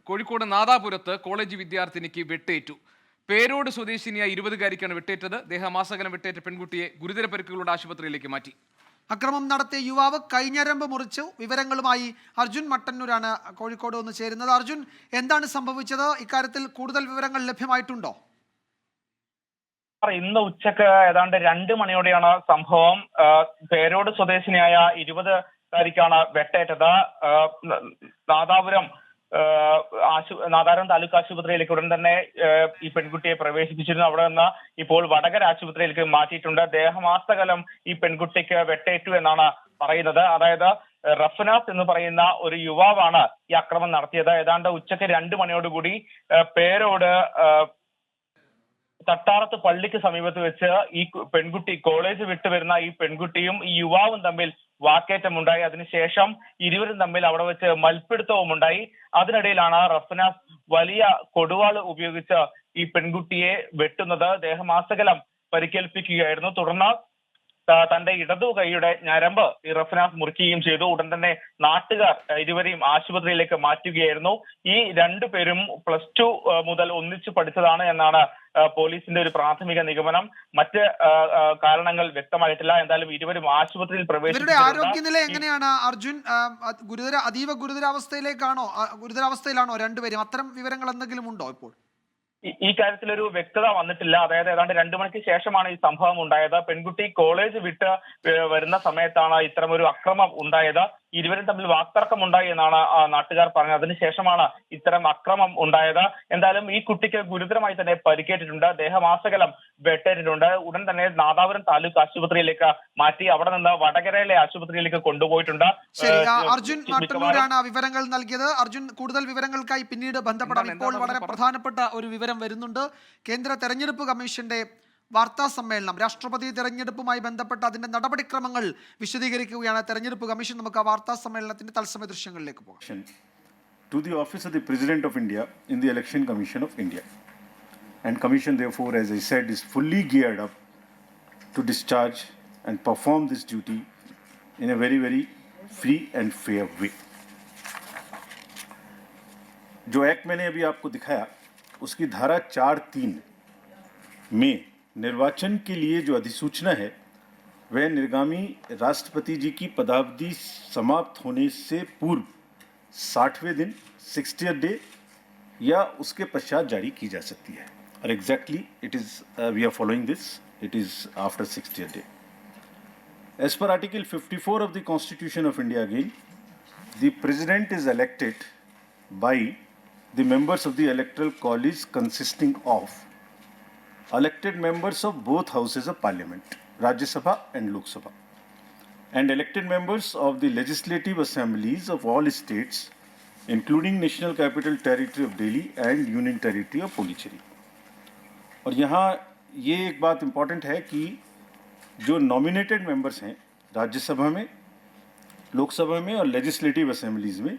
Kozhikode നാദാപുരത്ത് college വിദ്യാർത്ഥിനിക്ക് വെട്ടേറ്റു. പേരോട് സ്വദേശിനിയായ 20-കാരിക്കാണ് വെട്ടേറ്റത്. ദേഹമാസകലം വെട്ടേറ്റ പെൺകുട്ടിയെ ഗുരുതര പരിക്കുകളുടെ ആശുപത്രിയിലേക്ക് മാറ്റി. അക്രമം നടത്തിയ യുവാവ് കൈഞ്ഞരമ്പ് മുറിച്ചു. വിവരങ്ങളുമായി അർജുൻ മട്ടന്നൂരാണ് കോഴിക്കോട് വന്ന് ചേരുന്നത്. അർജുൻ, എന്താണ് സംഭവിച്ചത്? ഇക്കാര്യത്തിൽ കൂടുതൽ വിവരങ്ങൾ ലഭ്യമായിട്ടുണ്ടോ? ഇന്ന് ഉച്ചക്ക് ഏതാണ്ട് 2 മണിയോടെയാണ് സംഭവം. പേരോട് സ്വദേശിനിയായ 20-കാരിക്കാണ് വെട്ടേറ്റത്. നാദാപുരം താലൂക്ക് ആശുപത്രിയിലേക്ക് ഉടൻ തന്നെ ഈ പെൺകുട്ടിയെ പ്രവേശിപ്പിച്ചിരുന്നു. അവിടെ നിന്ന് ഇപ്പോൾ വടകര ആശുപത്രിയിലേക്ക് മാറ്റിയിട്ടുണ്ട്. ദേഹമാസകലം ഈ പെൺകുട്ടിക്ക് വെട്ടേറ്റു എന്നാണ് പറയുന്നത്. അതായത് റഫ്നാസ് എന്ന് പറയുന്ന ഒരു യുവാവാണ് ഈ അക്രമം നടത്തിയത്. ഏതാണ്ട് ഉച്ചക്ക് 2 മണിയോടുകൂടി പേരോട് തട്ടാറത്ത് പള്ളിക്ക് സമീപത്ത് വെച്ച് ഈ പെൺകുട്ടി കോളേജ് വിട്ടു വരുന്ന ഈ പെൺകുട്ടിയും ഈ യുവാവും തമ്മിൽ വാക്കേറ്റമുണ്ടായി. അതിനുശേഷം ഇരുവരും തമ്മിൽ അവിടെ വെച്ച് മൽപ്പിടുത്തവും ഉണ്ടായി. അതിനിടയിലാണ് റഫ്നാസ് വലിയ കൊടുവാൾ ഉപയോഗിച്ച് ഈ പെൺകുട്ടിയെ വെട്ടുന്നത്. ദേഹമാസകലം പരിക്കേൽപ്പിക്കുകയായിരുന്നു. തുടർന്ന് തന്റെ ഇടതു കൈയുടെ ഞരമ്പ് ഈ റഫ്നാസ് മുറിക്കുകയും ചെയ്തു. ഉടൻ തന്നെ നാട്ടുകാർ ഇരുവരെയും ആശുപത്രിയിലേക്ക് മാറ്റുകയായിരുന്നു. ഈ 2 പേരും +2 മുതൽ ഒന്നിച്ചു പഠിച്ചതാണ് എന്നാണ് പോലീസിന്റെ ഒരു പ്രാഥമിക നിഗമനം. മറ്റ് കാരണങ്ങൾ വ്യക്തമായിട്ടില്ല. എന്തായാലും ഇരുവരും ആശുപത്രിയിൽ പ്രവേശിച്ചു. ആരോഗ്യനില എങ്ങനെയാണ് അർജുൻ? അതീവ ഗുരുതരാവസ്ഥയിലാണോ രണ്ടുപേരും? അത്തരം വിവരങ്ങൾ എന്തെങ്കിലും ഉണ്ടോ ഇപ്പോൾ? ഈ കാര്യത്തിൽ ഒരു വ്യക്തത വന്നിട്ടില്ല. അതായത് ഏതാണ്ട് 2 മണിക്ക് ശേഷമാണ് ഈ സംഭവം ഉണ്ടായത്. പെൺകുട്ടി കോളേജ് വിട്ട് വരുന്ന സമയത്താണ് ഇത്തരമൊരു അക്രമം ഉണ്ടായത്. ഇരുവരും തമ്മിൽ വാക്തർക്കം ഉണ്ടായി എന്നാണ് നാട്ടുകാർ പറഞ്ഞത്. അതിനുശേഷമാണ് ഇത്തരം അക്രമം ഉണ്ടായത്. എന്തായാലും ഈ കുട്ടിക്ക് ഗുരുതരമായി തന്നെ പരിക്കേറ്റിട്ടുണ്ട്. ദേഹമാസകലം വെട്ടേറ്റിട്ടുണ്ട്. ഉടൻ തന്നെ നാദാപുരം താലൂക്ക് ആശുപത്രിയിലേക്ക് മാറ്റി. അവിടെ നിന്ന് വടകരയിലെ ആശുപത്രിയിലേക്ക് കൊണ്ടുപോയിട്ടുണ്ട്. അർജുൻ മട്ടന്നൂരാണ് വിവരങ്ങൾ നൽകിയത്. അർജുൻ, കൂടുതൽ വിവരങ്ങൾക്കായി പിന്നീട് ബന്ധപ്പെടാം. ഇപ്പോൾ വളരെ പ്രധാനപ്പെട്ട ഒരു വിവരം വരുന്നുണ്ട്. കേന്ദ്ര തെരഞ്ഞെടുപ്പ് കമ്മീഷന്റെ വാർത്താ സമ്മേളനം, രാഷ്ട്രപതി തെരഞ്ഞെടുപ്പുമായി ബന്ധപ്പെട്ട അതിന്റെ നടപടിക്രമങ്ങൾ വിശദീകരിക്കുകയാണ് തെരഞ്ഞെടുപ്പ് കമ്മീഷൻ. നമുക്ക് ആ വാർത്താ സമ്മേളനത്തിന്റെ തത്സമയ ദൃശ്യങ്ങളിലേക്ക് പോകാം. To the office of the President of India in the Election Commission of India, and Commission therefore, as I said, is fully geared up to discharge and perform this duty in a very, very free and fair way. जो act मैंने अभी आपको दिखाया उसकी धारा 4(3) में निर्वाचन के लिए जो अधिसूचना है वह निर्गामी राष्ट्रपति जी की पदावधि समाप्त होने से पूर्व 60वें दिन 60th डे या उसके पश्चात जारी की जा सकती है. और exactly it is we are following this. It is after 60th day. As per Article 54 of the Constitution of India, again, the President is elected by the members of the Electoral College consisting of elected members of both houses of Parliament, Rajya Sabha and Lok Sabha, and elected members of the legislative assemblies of all states, including National Capital Territory of Delhi and Union Territory of Puducherry. और यहाँ ये एक बात important है कि जो nominated members हैं राज्यसभा में, लोकसभा में और लेजिस्लेटिव असेंबलीज में,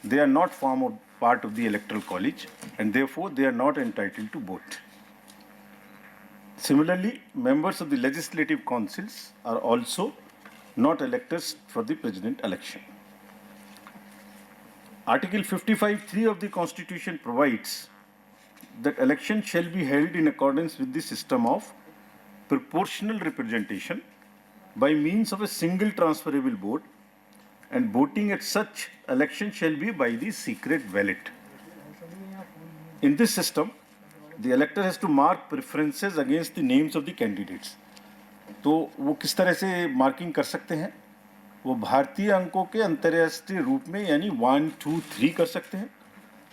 they are not form of part of the electoral college and therefore they are not entitled to vote. Similarly, members of the legislative councils are also not electors for the president election. Article 55(3) of the Constitution provides that election shall be held in accordance with the system of proportional representation by means of a single transferable vote, and voting at such election shall be by the secret ballot. In this system, the elector has to mark preferences against the names of the candidates. तो वो किस तरह से marking कर सकते हैं? वो भारतीय अंकों के अंतर्राष्ट्रीय रूप में यानी 1, 2, 3 कर सकते हैं,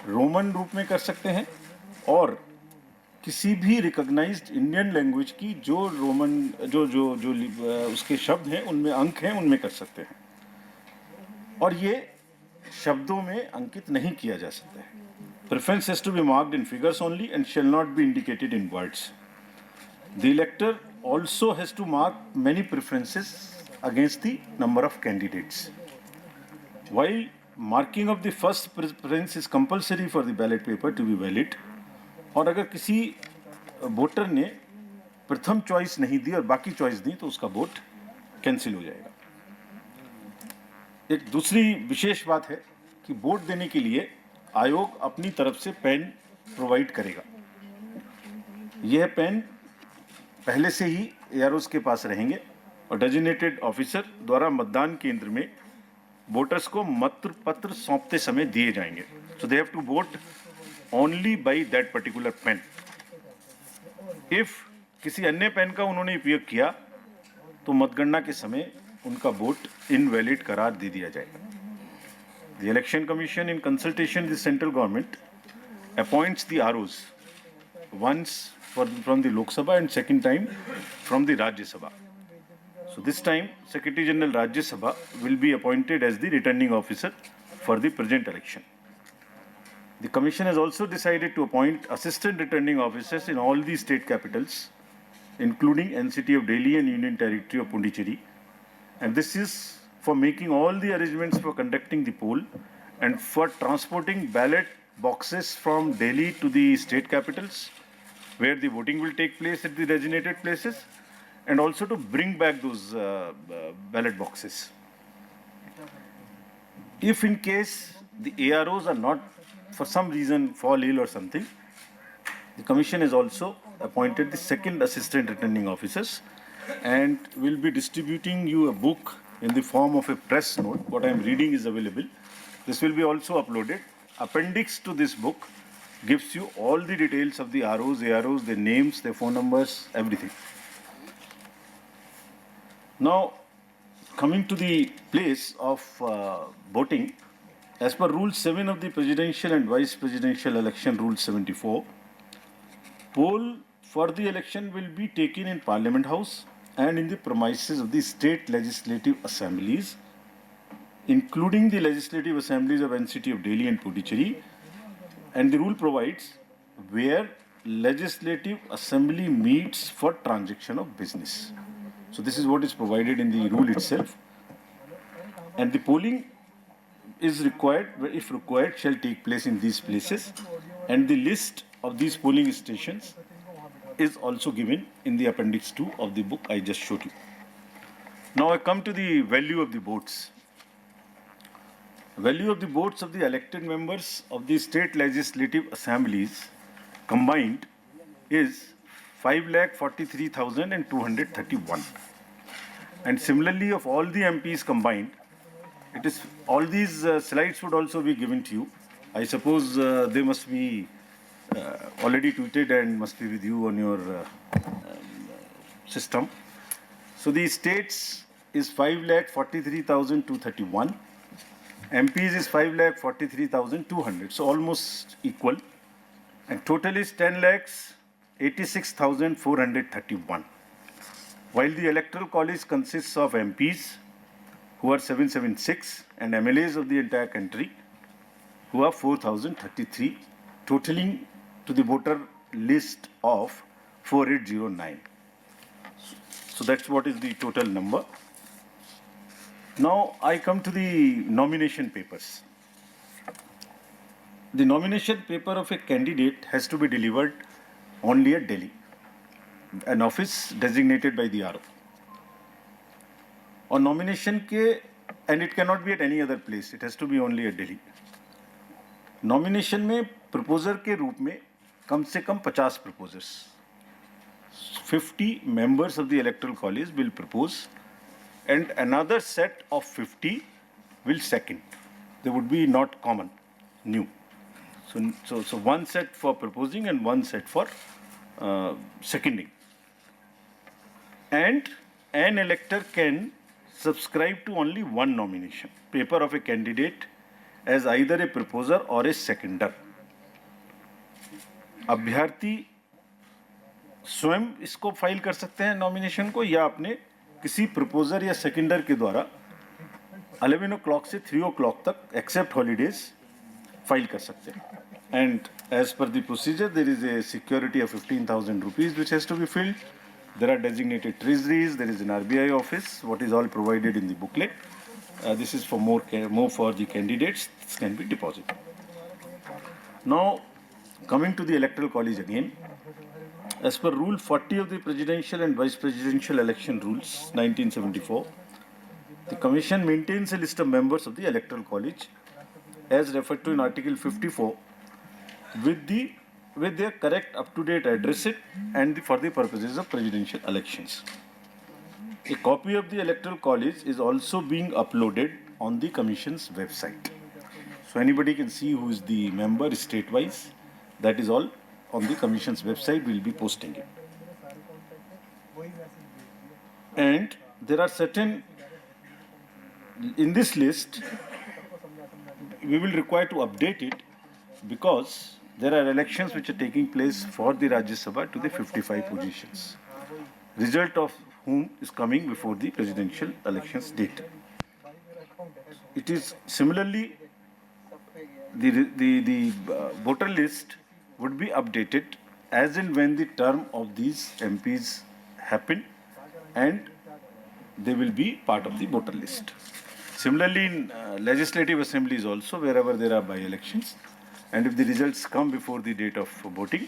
रोमन रूप में कर सकते हैं, और किसी भी रिकॉग्नाइज्ड इंडियन लैंग्वेज की जो रोमन जो जो जो उसके शब्द हैं उनमें अंक हैं उनमें कर सकते हैं. और ये शब्दों में अंकित नहीं किया जा सकता है. Preference has to be marked in figures only and shall not be indicated in words. The elector also has to mark many preferences against the number of candidates. While marking of the first preference is compulsory for the ballot paper to be valid, और अगर किसी voter ने प्रथम choice नहीं दी और बाकी choice दी तो उसका वोट कैंसिल हो जाएगा. एक दूसरी विशेष बात है कि वोट देने के लिए आयोग अपनी तरफ से पेन प्रोवाइड करेगा। यह पेन पहले से ही AROs के पास रहेंगे और डेजिग्नेटेड ऑफिसर द्वारा मतदान केंद्र में वोटर्स को मत पत्र सौंपते समय दिए जाएंगे। So they have to vote only by that particular pen. If किसी अन्य पेन का उन्होंने उपयोग किया तो मतगणना के समय उनका वोट इनवैलिड करार दे दिया जाएगा। The Election Commission, in consultation with the central government, appoints the ROs once from the Lok Sabha and second time from the Rajya Sabha. So this time, Secretary General Rajya Sabha will be appointed as the returning officer for the present election. The Commission has also decided to appoint assistant returning officers in all the state capitals, including NCT of Delhi and Union Territory of Pondicherry. And this is for making all the arrangements for conducting the poll and for transporting ballot boxes from Delhi to the state capitals, where the voting will take place at the designated places, and also to bring back those ballot boxes. If in case the AROs are not, for some reason, fall ill or something, the Commission has also appointed the second assistant returning officers and will be distributing you a book in the form of a press note. What I am reading is available. This will be also uploaded. Appendix to this book gives you all the details of the ROs, AROs, their names, their phone numbers, everything. Now, coming to the place of voting, as per Rule 7 of the Presidential and Vice Presidential Election Rule 74, poll for the election will be taken in Parliament House and in the premises of the state legislative assemblies, including the legislative assemblies of NCT of Delhi and Puducherry. And the rule provides where legislative assembly meets for transaction of business. So this is what is provided in the rule itself. And the polling is required, if required, shall take place in these places. And the list of these polling stations is also given in the appendix 2 of the book I just showed you. Now I come to the value of the votes. Value of the votes of the elected members of the state legislative assemblies combined is 5,43,231. And similarly, of all the MPs combined, it is all these slides would also be given to you. I suppose they must be already tweeted and must be with you on your system. So the states is 5,43,231. MPs is 5,43,200. So almost equal. And total is 10,86,431. While the electoral college consists of MPs who are 776 and MLAs of the entire country who are 4,033, totaling to the voter list of 4809. So that's what is the total number. Now I come to the nomination papers. The nomination paper of a candidate has to be delivered only at Delhi, an office designated by the RO. On nomination ke, and it cannot be at any other place, it has to be only at Delhi. Nomination में proposer के रूप में कम से कम 50 proposers, 50 members of the electoral college will propose, and another set of 50 will second. They would be not common, new. So one set for proposing and one set for seconding. And an elector can subscribe to only one nomination paper of a candidate as either a proposer or a seconder. अभ्यर्थी स्वयं इसको file कर सकते हैं nomination को, या अपने किसी प्रपोजर या सेकेंडर के द्वारा 11 o'clock से 3 o'clock तक एक्सेप्ट हॉलीडेज फाइल कर सकते हैं. And as per the procedure there is a security of 15,000 rupees which has to be filled. There are designated treasuries, there is an RBI office, what is all provided in the booklet. This is for more for the candidates, this can be deposited. Now, coming to the electoral college again, as per Rule 40 of the Presidential and Vice Presidential Election Rules, 1974, the Commission maintains a list of members of the electoral college as referred to in Article 54 with their correct up-to-date address and for the purposes of presidential elections. A copy of the electoral college is also being uploaded on the Commission's website. So anybody can see who is the member state-wise. That is all on the Commission's website. We'll be posting it. And there are certain, in this list, we will require to update it because there are elections which are taking place for the Rajya Sabha to the 55 positions, result of whom is coming before the presidential elections date. It is similarly, the voter list would be updated as and when the term of these MPs happen, and they will be part of the voter list. Similarly, in legislative assemblies also, wherever there are by-elections, and if the results come before the date of voting,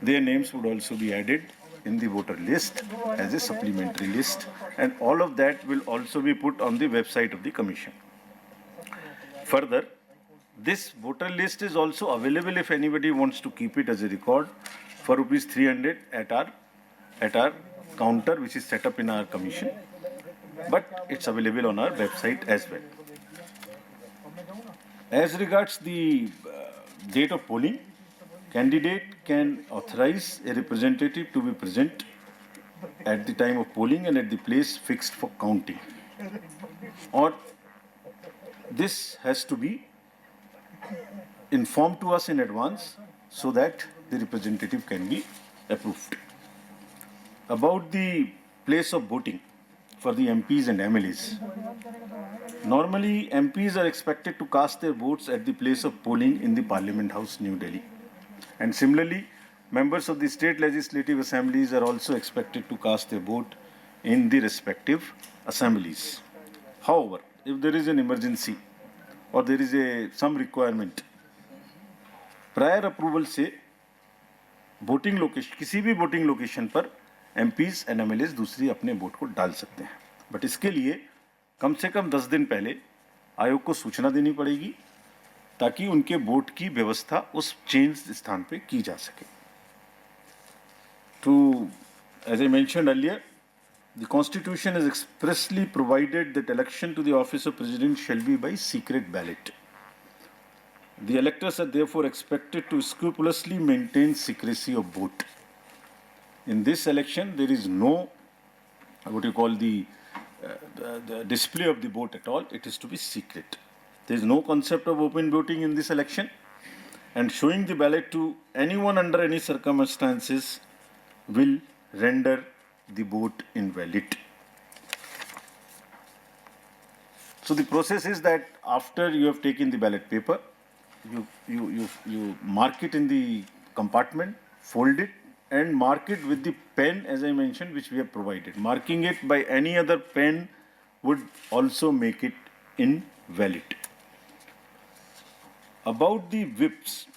their names would also be added in the voter list as a supplementary list, and all of that will also be put on the website of the Commission. Further, this voter list is also available if anybody wants to keep it as a record for rupees 300 at our counter, which is set up in our commission, but it's available on our website as well. As regards the date of polling, candidate can authorize a representative to be present at the time of polling and at the place fixed for counting, or this has to be informed to us in advance so that the representative can be approved. About the place of voting for the MPs and MLAs. Normally, MPs are expected to cast their votes at the place of polling in the Parliament House, New Delhi. And similarly, members of the state legislative assemblies are also expected to cast their vote in the respective assemblies. However, if there is an emergency or there is some requirement, prior approval से voting location, किसी भी voting location पर MPs and MLAs दूसरी अपने vote को डाल सकते हैं, बट इसके लिए कम से कम 10 दिन पहले आयोग को सूचना देनी पड़ेगी ताकि उनके वोट की व्यवस्था उस चेंज स्थान पे की जा सके. As I mentioned earlier, the Constitution has expressly provided that election to the office of President shall be by secret ballot. The electors are therefore expected to scrupulously maintain secrecy of vote. In this election, there is no, what you call the display of the vote at all. It is to be secret. There is no concept of open voting in this election, and showing the ballot to anyone under any circumstances will render the vote invalid. So the process is that after you have taken the ballot paper, you mark it in the compartment, fold it, and mark it with the pen, as I mentioned, which we have provided. Marking it by any other pen would also make it invalid. About the whips,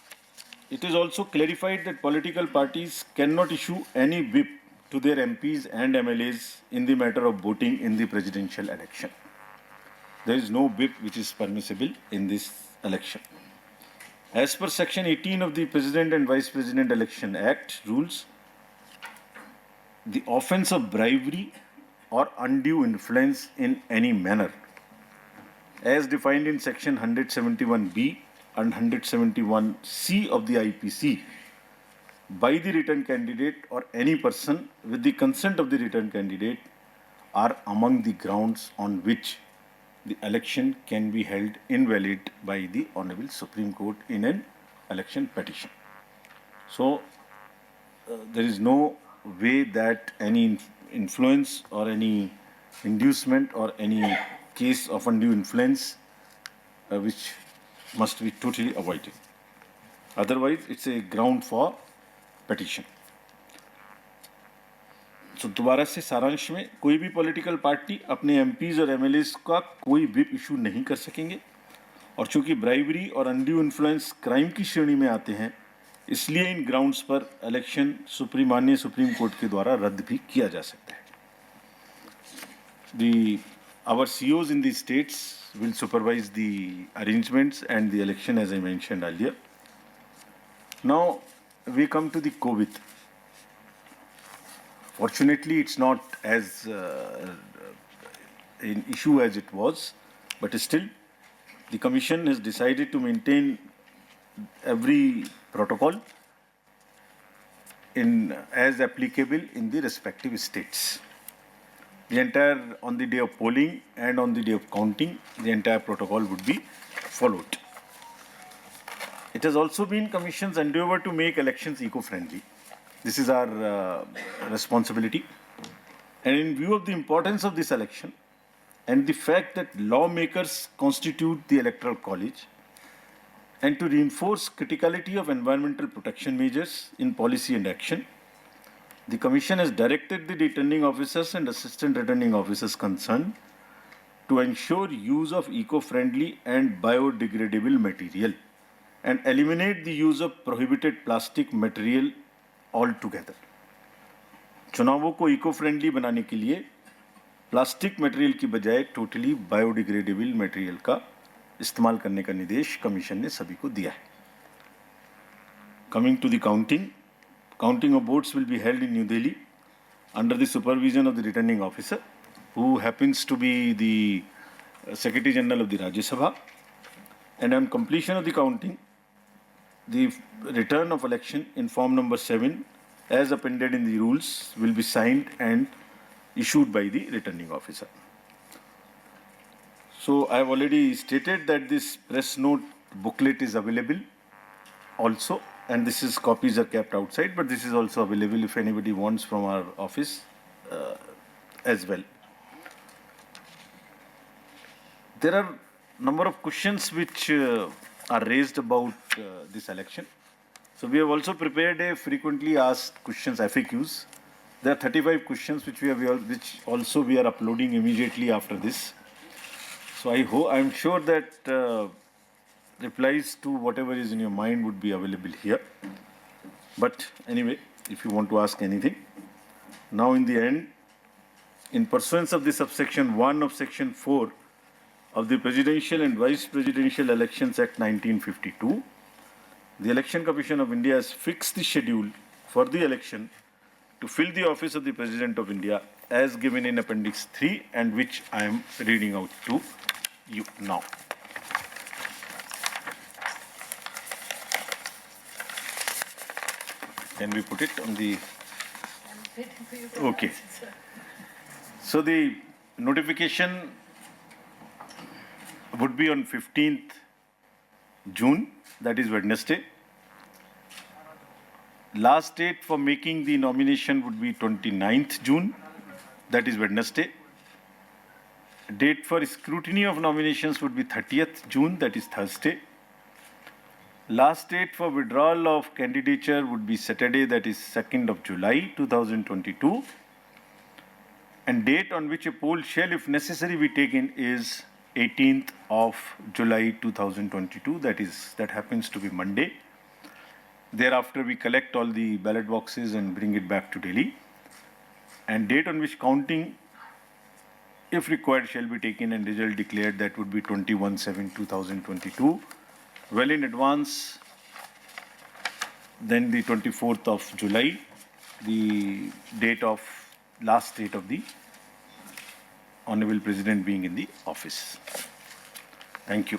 it is also clarified that political parties cannot issue any whip to their MPs and MLAs in the matter of voting in the presidential election. There is no whip which is permissible in this election. As per Section 18 of the President and Vice President Election Act rules, the offence of bribery or undue influence in any manner, as defined in Section 171B and 171C of the IPC, by the returned candidate or any person with the consent of the returned candidate, are among the grounds on which the election can be held invalid by the Honorable Supreme Court in an election petition. So, there is no way that any influence or any inducement or any case of undue influence which must be totally avoided. Otherwise, it's a ground for petition. तो दोबारा से सारांश में, कोई भी political party अपने MPs और MLAs का कोई व्हिप इशू नहीं कर सकेंगे, और चूंकि ब्राइबरी और अनड्यू इन्फ्लुएंस क्राइम की श्रेणी में आते हैं, इसलिए इन ग्राउंड्स पर इलेक्शन माननीय सुप्रीम कोर्ट के द्वारा रद्द भी किया जा सकता है. Our COs in the states will supervise the arrangements and the election, as I mentioned earlier. Now we come to the COVID. Fortunately, it's not as an issue as it was, but still, the Commission has decided to maintain every protocol as applicable in the respective states. The entire, on the day of polling and on the day of counting, the entire protocol would be followed. It has also been Commission's endeavor to make elections eco-friendly. This is our responsibility. And in view of the importance of this election and the fact that lawmakers constitute the Electoral College, and to reinforce criticality of environmental protection measures in policy and action, the Commission has directed the returning officers and assistant returning officers concerned to ensure use of eco-friendly and biodegradable material and eliminate the use of prohibited plastic material altogether. चुनावों को eco friendly बनाने के लिए plastic material की बजाय totally biodegradable material का इस्तेमाल करने का निर्देश कमीशन ने सभी को दिया है. Coming to the counting of votes will be held in New Delhi under the supervision of the returning officer, who happens to be the Secretary General of the Rajya Sabha. And on completion of the counting, the return of election in form number 7, as appended in the rules, will be signed and issued by the returning officer. So I have already stated that this press note booklet is available also, and this is copies are kept outside, but this is also available if anybody wants from our office as well. There are number of questions which are raised about this election. So we have also prepared a frequently asked questions, FAQs. There are 35 questions which which also we are uploading immediately after this. So I'm sure that replies to whatever is in your mind would be available here. But anyway, if you want to ask anything, now in the end, in pursuance of the subsection 1 of section 4 of the Presidential and Vice Presidential Elections Act 1952, the Election Commission of India has fixed the schedule for the election to fill the office of the President of India as given in Appendix 3, and which I am reading out to you now. Can we put it on the... Okay. So the notification would be on 15th June, that is Wednesday. Last date for making the nomination would be 29th June, that is Wednesday. Date for scrutiny of nominations would be 30th June, that is Thursday. Last date for withdrawal of candidature would be Saturday, that is 2nd of July 2022. And date on which a poll shall, if necessary, be taken is 18th of July 2022, that happens to be Monday. Thereafter, we collect all the ballot boxes and bring it back to Delhi. And date on which counting, if required, shall be taken and result declared, that would be 21/7/2022. Well in advance, then the 24th of July, the last date of the Honorable President being in the office. Thank you.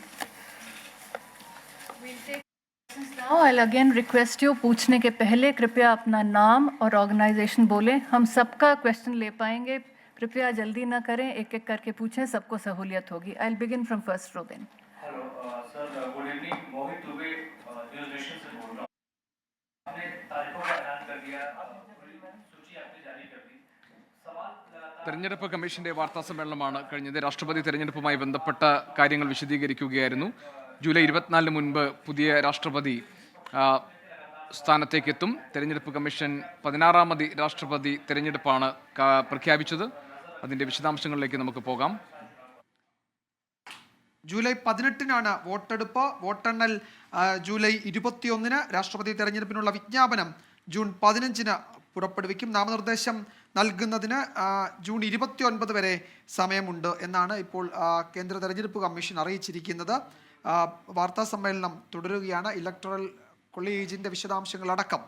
Now I'll again request you, पूछने के पहले कृपया अपना नाम और organisation बोलें. हम सबका क्वेश्चन ले पाएंगे, कृपया जल्दी ना करें, एक एक करके पूछें, सबको सहूलियत होगी. I'll begin from first row then. Hello sir, good evening. Mohit Dubey news nation से बोल रहा हूँ. आपने तारीखों का ऐलान कर दिया, सूची आपने जारी कर दी. सवाल തെരഞ്ഞെടുപ്പ് കമ്മീഷന്റെ വാർത്താ സമ്മേളനമാണ് കഴിഞ്ഞത്. രാഷ്ട്രപതി തെരഞ്ഞെടുപ്പുമായി ബന്ധപ്പെട്ട കാര്യങ്ങൾ വിശദീകരിക്കുകയായിരുന്നു. ജൂലൈ 24 മുൻപ് പുതിയ രാഷ്ട്രപതി സ്ഥാനത്തേക്ക് എത്തും. തെരഞ്ഞെടുപ്പ് കമ്മീഷൻ 16ാമത് രാഷ്ട്രപതി തെരഞ്ഞെടുപ്പാണ് പ്രഖ്യാപിച്ചത്. അതിന്റെ വിശദാംശങ്ങളിലേക്ക് നമുക്ക് പോകാം. ജൂലൈ 18-നാണ് വോട്ടെടുപ്പ്. വോട്ടെണ്ണൽ ജൂലൈ 21-ന്. രാഷ്ട്രപതി തെരഞ്ഞെടുപ്പിനുള്ള വിജ്ഞാപനം ജൂൺ 15-ന് പുറപ്പെടുവിക്കും. നാമനിർദ്ദേശം നൽകുന്നതിന് ജൂൺ 29 വരെ സമയമുണ്ട് എന്നാണ് ഇപ്പോൾ കേന്ദ്ര തെരഞ്ഞെടുപ്പ് കമ്മീഷൻ അറിയിച്ചിരിക്കുന്നത്. വാർത്താ സമ്മേളനം തുടരുകയാണ്. ഇലക്ടറൽ കോളേജിന്റെ വിശദാംശങ്ങളടക്കം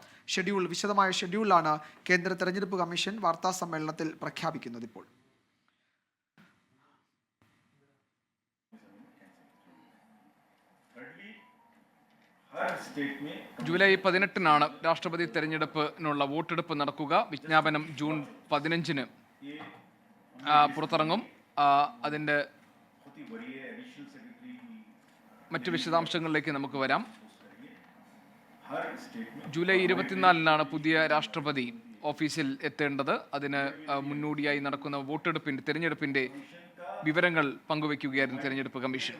വിശദമായ ഷെഡ്യൂളാണ് കേന്ദ്ര തെരഞ്ഞെടുപ്പ് കമ്മീഷൻ വാർത്താ സമ്മേളനത്തിൽ പ്രഖ്യാപിക്കുന്നത്. ഇപ്പോൾ ജൂലൈ 18-നാണ് രാഷ്ട്രപതി തെരഞ്ഞെടുപ്പിനുള്ള വോട്ടെടുപ്പ് നടക്കുക. വിജ്ഞാപനം ജൂൺ 15-ന് പുറത്തിറങ്ങും. അതിൻ്റെ മറ്റു വിശദാംശങ്ങളിലേക്ക് നമുക്ക് വരാം. ജൂലൈ 24-നാണ് പുതിയ രാഷ്ട്രപതി ഓഫീസിൽ എത്തേണ്ടത്. അതിന് മുന്നോടിയായി നടക്കുന്ന തെരഞ്ഞെടുപ്പിന്റെ വിവരങ്ങൾ പങ്കുവയ്ക്കുകയായിരുന്നു തെരഞ്ഞെടുപ്പ് കമ്മീഷൻ.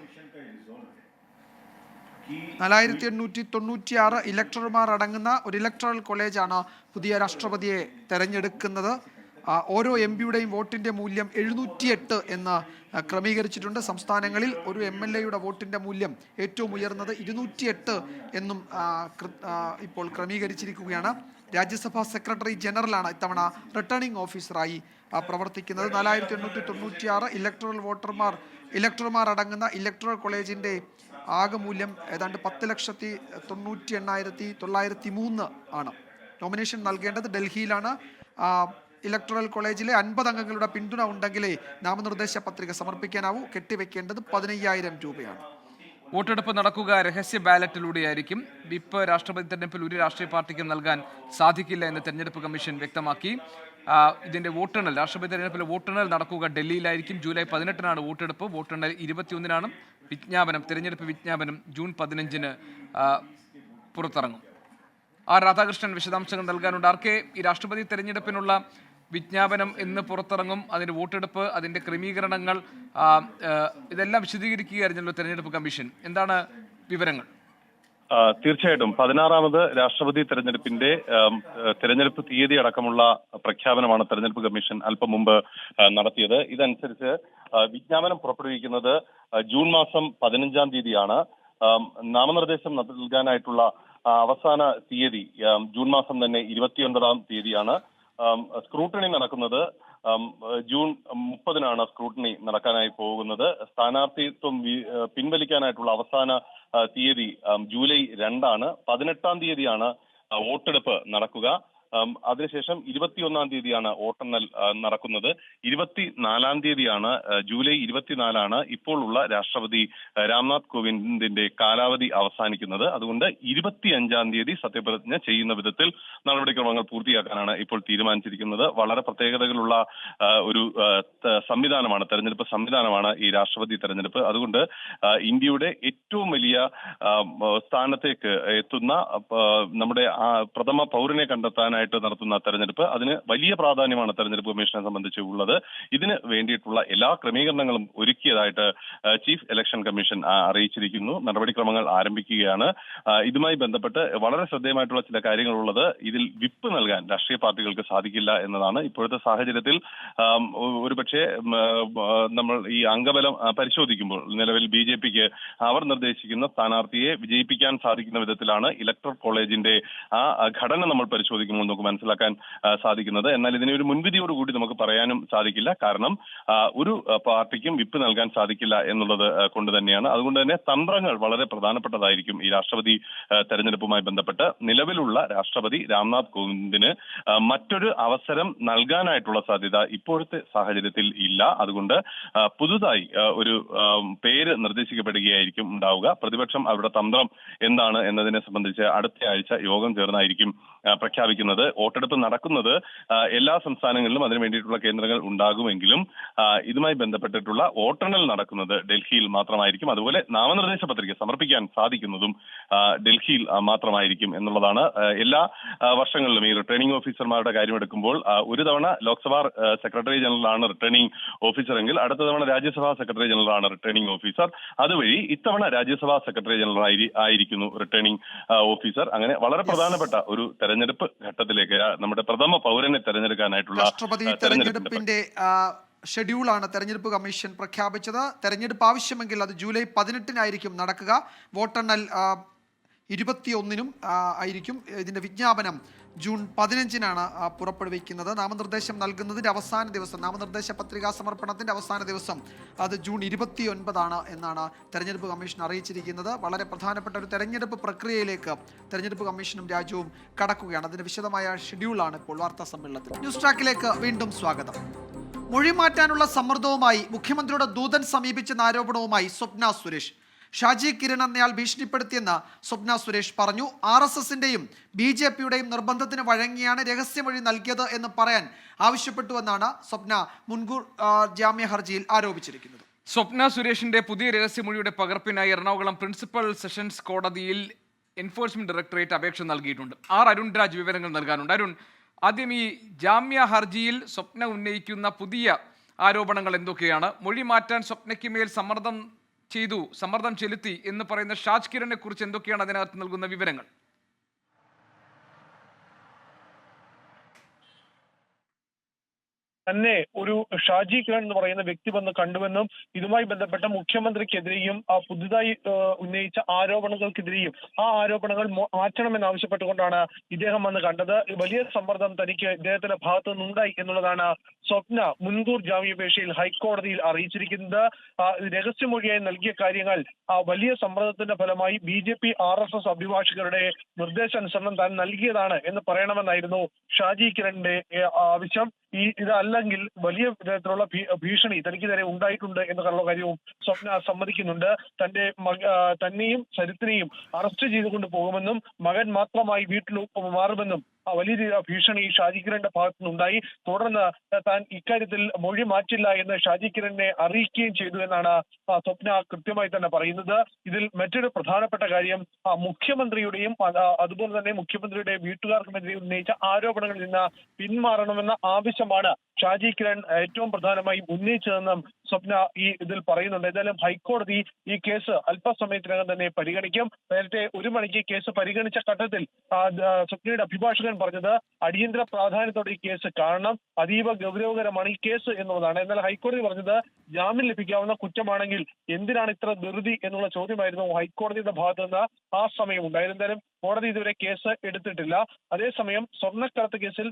4896 ഇലക്ടർമാർ അടങ്ങുന്ന ഒരു ഇലക്ടറൽ കോളേജാണ് പുതിയ രാഷ്ട്രപതിയെ തെരഞ്ഞെടുക്കുന്നത്. ഓരോ MPയുടെയും വോട്ടിന്റെ മൂല്യം 708 എന്ന് ക്രമീകരിച്ചിട്ടുണ്ട്. സംസ്ഥാനങ്ങളിൽ ഒരു MLAയുടെ വോട്ടിന്റെ മൂല്യം ഏറ്റവും ഉയർന്നത് 208 എന്നും ഇപ്പോൾ ക്രമീകരിച്ചിരിക്കുകയാണ്. രാജ്യസഭാ സെക്രട്ടറി ജനറലാണ് ഇത്തവണ റിട്ടേണിംഗ് ഓഫീസറായി പ്രവർത്തിക്കുന്നത്. 4896 ഇലക്ടർമാർ അടങ്ങുന്ന ഇലക്ടറൽ കോളേജിന്റെ ആകെ മൂല്യം ഏതാണ്ട് 10,98,903 ആണ്. നോമിനേഷൻ നൽകേണ്ടത് ഡൽഹിയിലാണ്. ഇലക്ടറൽ കോളേജിലെ 50 അംഗങ്ങളുടെ പിന്തുണ ഉണ്ടെങ്കിലേ നാമനിർദ്ദേശ പത്രിക സമർപ്പിക്കാനാവൂ. കെട്ടിവെക്കേണ്ടത് 15,000 രൂപയാണ്. വോട്ടെടുപ്പ് നടക്കുക രഹസ്യ ബാലറ്റിലൂടെയായിരിക്കും. വിപ്പ് രാഷ്ട്രപതി തെരഞ്ഞെടുപ്പിൽ ഒരു രാഷ്ട്രീയ പാർട്ടിക്കും നൽകാൻ സാധിക്കില്ല എന്ന് തെരഞ്ഞെടുപ്പ് കമ്മീഷൻ വ്യക്തമാക്കി. ഇതിന്റെ രാഷ്ട്രപതി തെരഞ്ഞെടുപ്പിലെ വോട്ടെണ്ണൽ നടക്കുക ഡൽഹിയിലായിരിക്കും. ജൂലൈ 18-നാണ് വോട്ടെടുപ്പ്. വോട്ടെണ്ണൽ 21-നാണ്. തെരഞ്ഞെടുപ്പ് വിജ്ഞാപനം ജൂൺ 15-ന് പുറത്തിറങ്ങും. രാധാകൃഷ്ണൻ വിശദാംശങ്ങൾ നൽകാനുണ്ട്. ഈ രാഷ്ട്രപതി തെരഞ്ഞെടുപ്പിനുള്ള വിജ്ഞാപനം എന്ന് പുറത്തിറങ്ങും. അതിന്റെ വോട്ടെടുപ്പ്, അതിന്റെ ക്രമീകരണങ്ങൾ, ഇതെല്ലാം വിശദീകരിക്കുകയായിരുന്നല്ലോ തെരഞ്ഞെടുപ്പ് കമ്മീഷൻ. എന്താണ് വിവരങ്ങൾ? തീർച്ചയായിട്ടും 16ാമത് രാഷ്ട്രപതി തെരഞ്ഞെടുപ്പിന്റെ തെരഞ്ഞെടുപ്പ് തീയതി അടക്കമുള്ള പ്രഖ്യാപനമാണ് തെരഞ്ഞെടുപ്പ് കമ്മീഷൻ അല്പം മുമ്പ് നടത്തിയത്. ഇതനുസരിച്ച് വിജ്ഞാപനം പുറപ്പെടുവിക്കുന്നത് ജൂൺ മാസം 15-ാം തീയതിയാണ്. നാമനിർദ്ദേശം നൽകാനായിട്ടുള്ള അവസാന തീയതി ജൂൺ മാസം തന്നെ 29-ാം തീയതിയാണ്. സ്ക്രൂട്ടണി നടക്കുന്നത് ജൂൺ 30-നാണ് സ്ക്രൂട്ടണി നടക്കാനായി പോകുന്നത്. സ്ഥാനാർത്ഥിത്വം പിൻവലിക്കാനായിട്ടുള്ള അവസാന തീയതി ജൂലൈ 2-ആണ്. 18-ാം തീയതിയാണ് വോട്ടെടുപ്പ് നടക്കുക. അതിനുശേഷം 21-ാം തീയതിയാണ് വോട്ടെണ്ണൽ നടക്കുന്നത്. 24-ാം തീയതിയാണ് ജൂലൈ 24-ആണ് ഇപ്പോൾ ഉള്ള രാഷ്ട്രപതി രാംനാഥ് കോവിന്ദിന്റെ കാലാവധി അവസാനിക്കുന്നത്. അതുകൊണ്ട് 25-ാം തീയതി സത്യപ്രതിജ്ഞ ചെയ്യുന്ന വിധത്തിൽ നടപടിക്രമങ്ങൾ പൂർത്തിയാക്കാനാണ് ഇപ്പോൾ തീരുമാനിച്ചിരിക്കുന്നത്. വളരെ പ്രത്യേകതകളുള്ള ഒരു സംവിധാനമാണ്, തെരഞ്ഞെടുപ്പ് സംവിധാനമാണ് ഈ രാഷ്ട്രപതി തെരഞ്ഞെടുപ്പ്. അതുകൊണ്ട് ഇന്ത്യയുടെ ഏറ്റവും വലിയ സ്ഥാനത്തേക്ക് എത്തുന്ന നമ്മുടെ പ്രഥമ പൗരനെ കണ്ടെത്താനായിട്ട് നടത്തുന്ന തെരഞ്ഞെടുപ്പ്, അതിന് വലിയ പ്രാധാന്യമാണ് തെരഞ്ഞെടുപ്പ് കമ്മീഷനെ സംബന്ധിച്ച് ഉള്ളത്. ഇതിന് വേണ്ടിയിട്ടുള്ള എല്ലാ ക്രമീകരണങ്ങളും ഒരുക്കിയതായിട്ട് ചീഫ് ഇലക്ഷൻ കമ്മീഷൻ അറിയിച്ചിരിക്കുന്നു. നടപടിക്രമങ്ങൾ ആരംഭിക്കുകയാണ്. ഇതുമായി ബന്ധപ്പെട്ട് വളരെ ശ്രദ്ധേയമായിട്ടുള്ള ചില കാര്യങ്ങളുള്ളത്, ഇതിൽ വിപ്പ് നൽകാൻ രാഷ്ട്രീയ പാർട്ടികൾക്ക് സാധിക്കില്ല എന്നതാണ്. ഇപ്പോഴത്തെ സാഹചര്യത്തിൽ ഒരുപക്ഷെ നമ്മൾ ഈ അംഗബലം പരിശോധിക്കുമ്പോൾ നിലവിൽ BJPക്ക് അവർ നിർദ്ദേശിക്കുന്ന സ്ഥാനാർത്ഥിയെ വിജയിപ്പിക്കാൻ സാധിക്കുന്ന വിധത്തിലാണ് ഇലക്ടറൽ കോളേജിന്റെ ഘടന നമ്മൾ പരിശോധിക്കുമ്പോൾ നമുക്ക് മനസ്സിലാക്കാൻ സാധിക്കുന്നത്. എന്നാൽ ഇതിനെ ഒരു മുൻവിധിയോടുകൂടി നമുക്ക് പറയാനും സാധിക്കില്ല. കാരണം ഒരു പാർട്ടിക്കും വിപ്പ് നൽകാൻ സാധിക്കില്ല എന്നുള്ളത് കൊണ്ട് തന്നെയാണ്. അതുകൊണ്ട് തന്നെ തന്ത്രങ്ങൾ വളരെ പ്രധാനപ്പെട്ടതായിരിക്കും ഈ രാഷ്ട്രപതി തെരഞ്ഞെടുപ്പുമായി ബന്ധപ്പെട്ട്. നിലവിലുള്ള രാഷ്ട്രപതി രാംനാഥ് കോവിന്ദിന് മറ്റൊരു അവസരം നൽകാനായിട്ടുള്ള സാധ്യത ഇപ്പോഴത്തെ സാഹചര്യത്തിൽ ഇല്ല. അതുകൊണ്ട് പുതുതായി ഒരു പേര് നിർദ്ദേശിക്കപ്പെടുകയായിരിക്കും ഉണ്ടാവുക. പ്രതിപക്ഷം അവരുടെ തന്ത്രം എന്താണ് എന്നതിനെ സംബന്ധിച്ച് അടുത്ത ആഴ്ച യോഗം ചേർന്നായിരിക്കും പ്രഖ്യാപിക്കുന്നത്. വോട്ടെടുപ്പ് നടക്കുന്നത് എല്ലാ സംസ്ഥാനങ്ങളിലും അതിനു വേണ്ടിയിട്ടുള്ള കേന്ദ്രങ്ങൾ ഉണ്ടാകുമെങ്കിലും ഇതുമായി ബന്ധപ്പെട്ടിട്ടുള്ള വോട്ടെണ്ണൽ നടക്കുന്നത് ഡൽഹിയിൽ മാത്രമായിരിക്കും. അതുപോലെ നാമനിർദ്ദേശ പത്രിക സമർപ്പിക്കാൻ സാധിക്കുന്നതും ഡൽഹിയിൽ മാത്രമായിരിക്കും എന്നുള്ളതാണ്. എല്ലാ വർഷങ്ങളിലും ഈ റിട്ടേണിംഗ് ഓഫീസർമാരുടെ കാര്യമെടുക്കുമ്പോൾ ഒരു തവണ ലോക്സഭാ സെക്രട്ടറി ജനറലാണ് റിട്ടേണിംഗ് ഓഫീസർ എങ്കിൽ അടുത്ത തവണ രാജ്യസഭാ സെക്രട്ടറി ജനറലാണ് റിട്ടേണിംഗ് ഓഫീസർ. അതുവഴി ഇത്തവണ രാജ്യസഭാ സെക്രട്ടറി ജനറൽ ആയിരിക്കുന്നു റിട്ടേണിംഗ് ഓഫീസർ. അങ്ങനെ വളരെ പ്രധാനപ്പെട്ട ഒരു തെരഞ്ഞെടുപ്പ് ഘട്ടത്തിലേക്ക് നമ്മുടെ പ്രഥമ പൗരനെ തെരഞ്ഞെടുക്കാനായിട്ടുള്ള രാഷ്ട്രപതി തെരഞ്ഞെടുപ്പിന്റെ ഷെഡ്യൂളാണ് തെരഞ്ഞെടുപ്പ് കമ്മീഷൻ പ്രഖ്യാപിച്ചത്. തെരഞ്ഞെടുപ്പ് ആവശ്യമെങ്കിൽ അത് ജൂലൈ 18-നായിരിക്കും നടക്കുക. വോട്ടെണ്ണൽ 21-നും ആയിരിക്കും. ഇതിൻ്റെ വിജ്ഞാപനം ജൂൺ 15-നാണ് പുറപ്പെടുവിക്കുന്നത്. നാമനിർദ്ദേശം നൽകുന്നതിൻ്റെ അവസാന ദിവസം, നാമനിർദ്ദേശ പത്രികാ സമർപ്പണത്തിൻ്റെ അവസാന ദിവസം അത് ജൂൺ 29 എന്നാണ് തെരഞ്ഞെടുപ്പ് കമ്മീഷൻ അറിയിച്ചിരിക്കുന്നത്. വളരെ പ്രധാനപ്പെട്ട ഒരു തെരഞ്ഞെടുപ്പ് പ്രക്രിയയിലേക്ക് തെരഞ്ഞെടുപ്പ് കമ്മീഷനും രാജ്യവും കടക്കുകയാണ്. അതിൻ്റെ വിശദമായ ഷെഡ്യൂളാണ് ഇപ്പോൾ വാർത്താ സമ്മേളനത്തിൽ. ന്യൂസ് ട്രാക്കിലേക്ക് വീണ്ടും സ്വാഗതം. മൊഴി മാറ്റാനുള്ള സമ്മർദ്ദവുമായി മുഖ്യമന്ത്രിയുടെ ദൂതൻ സമീപിച്ചെന്ന ആരോപണവുമായി സ്വപ്ന സുരേഷ്. ഷാജി കിരൺ എന്നയാൾ ഭീഷണിപ്പെടുത്തിയെന്ന് സ്വപ്ന സുരേഷ് പറഞ്ഞു. RSSന്റെയും BJPയുടെയും നിർബന്ധത്തിന് വഴങ്ങിയാണ് രഹസ്യമൊഴി നൽകിയത് എന്ന് പറയാൻ ആവശ്യപ്പെട്ടുവെന്നാണ് സ്വപ്ന മുൻകൂർ ജാമ്യ ഹർജിയിൽ ആരോപിച്ചിരിക്കുന്നത്. സ്വപ്ന സുരേഷിന്റെ പുതിയ രഹസ്യമൊഴിയുടെ പകർപ്പിനായി എറണാകുളം പ്രിൻസിപ്പൽ സെഷൻസ് കോടതിയിൽ എൻഫോഴ്സ്മെന്റ് ഡയറക്ടറേറ്റ് അപേക്ഷ നൽകിയിട്ടുണ്ട്. അരുൺ രാജ് വിവരങ്ങൾ നൽകാനുണ്ട്. അരുൺ, ആദ്യം ഈ ജാമ്യ ഹർജിയിൽ സ്വപ്ന ഉന്നയിക്കുന്ന പുതിയ ആരോപണങ്ങൾ എന്തൊക്കെയാണ്? മൊഴി മാറ്റാൻ സ്വപ്നയ്ക്ക് മേൽ സമ്മർദ്ദം ചെലുത്തി എന്ന് പറയുന്ന ഷാജ് കിരണിനെ കുറിച്ച് എന്തൊക്കെയാണ് അതിനകത്ത് നൽകുന്ന വിവരങ്ങൾ? തന്നെ ഒരു ഷാജി കിരൺ എന്ന് പറയുന്ന വ്യക്തി വന്ന് കണ്ടുവെന്നും ഇതുമായി ബന്ധപ്പെട്ട മുഖ്യമന്ത്രിക്കെതിരെയും പുതുതായി ഉന്നയിച്ച ആരോപണങ്ങൾക്കെതിരെയും ആ ആരോപണങ്ങൾ മാറ്റണമെന്ന് ആവശ്യപ്പെട്ടുകൊണ്ടാണ് ഇദ്ദേഹം വന്ന് കണ്ടത്. വലിയ സമ്മർദ്ദം തനിക്ക് ഇദ്ദേഹത്തിന്റെ ഭാഗത്തു നിന്നുണ്ടായി എന്നുള്ളതാണ് സ്വപ്ന മുൻകൂർ ജാമ്യാപേക്ഷയിൽ ഹൈക്കോടതിയിൽ അറിയിച്ചിരിക്കുന്നത്. രഹസ്യമൊഴിയായി നൽകിയ കാര്യങ്ങൾ വലിയ സമ്മർദ്ദത്തിന്റെ ഫലമായി BJP RSS അഭിഭാഷകരുടെ നിർദ്ദേശാനുസരണം താൻ നൽകിയതാണ് എന്ന് പറയണമെന്നായിരുന്നു ഷാജി കിരണിന്റെ ആവശ്യം. ഇതല്ലെങ്കിൽ വലിയ തരത്തിലുള്ള ഭീഷണി തനിക്കെതിരെ ഉണ്ടായിട്ടുണ്ട് എന്നുള്ള കാര്യവും സ്വപ്ന സമ്മതിക്കുന്നുണ്ട്. തന്നെയും സരിത്തിനെയും അറസ്റ്റ് ചെയ്തുകൊണ്ട് പോകുമെന്നും മകൻ മാത്രമായി വീട്ടിൽ മാറുമെന്നും വലിയ ഭീഷണി ഷാജി കിരണിന്റെ ഭാഗത്തു നിന്നുണ്ടായി. തുടർന്ന് താൻ ഇക്കാര്യത്തിൽ മൊഴി മാറ്റില്ല എന്ന് ഷാജി കിരണിനെ അറിയിക്കുകയും ചെയ്തു എന്നാണ് സ്വപ്ന കൃത്യമായി തന്നെ പറയുന്നത്. ഇതിൽ മറ്റൊരു പ്രധാനപ്പെട്ട കാര്യം മുഖ്യമന്ത്രിയുടെയും അതുപോലെ തന്നെ മുഖ്യമന്ത്രിയുടെ വീട്ടുകാർക്കുമെതിരെ ഉന്നയിച്ച ആരോപണങ്ങളിൽ നിന്ന് പിന്മാറണമെന്ന ആവശ്യമാണ് ഷാജി കിരൺ ഏറ്റവും പ്രധാനമായും ഉന്നയിച്ചതെന്നും സ്വപ്ന ഇതിൽ പറയുന്നുണ്ട്. ഏതായാലും ഹൈക്കോടതി ഈ കേസ് അല്പസമയത്തിനകം തന്നെ പരിഗണിക്കും. നേരത്തെ 1 മണിക്ക് കേസ് പരിഗണിച്ച ഘട്ടത്തിൽ സ്വപ്നയുടെ അഭിഭാഷകൻ പറഞ്ഞത് അടിയന്തര പ്രാധാന്യത്തോടെ ഈ കേസ് കാണണം, അതീവ ഗൗരവകരമാണ് ഈ കേസ് എന്നുള്ളതാണ്. എന്നാൽ ഹൈക്കോടതി പറഞ്ഞത് ജാമ്യം ലഭിക്കാവുന്ന കുറ്റമാണെങ്കിൽ എന്തിനാണ് ഇത്ര ധൃതി എന്നുള്ള ചോദ്യമായിരുന്നു ഹൈക്കോടതിയുടെ ഭാഗത്തു നിന്ന് ആ സമയം ഉണ്ടായത്. എന്തായാലും കോടതി ഇതുവരെ കേസ് എടുത്തിട്ടില്ല. അതേസമയം സ്വർണ്ണക്കടത്ത് കേസിൽ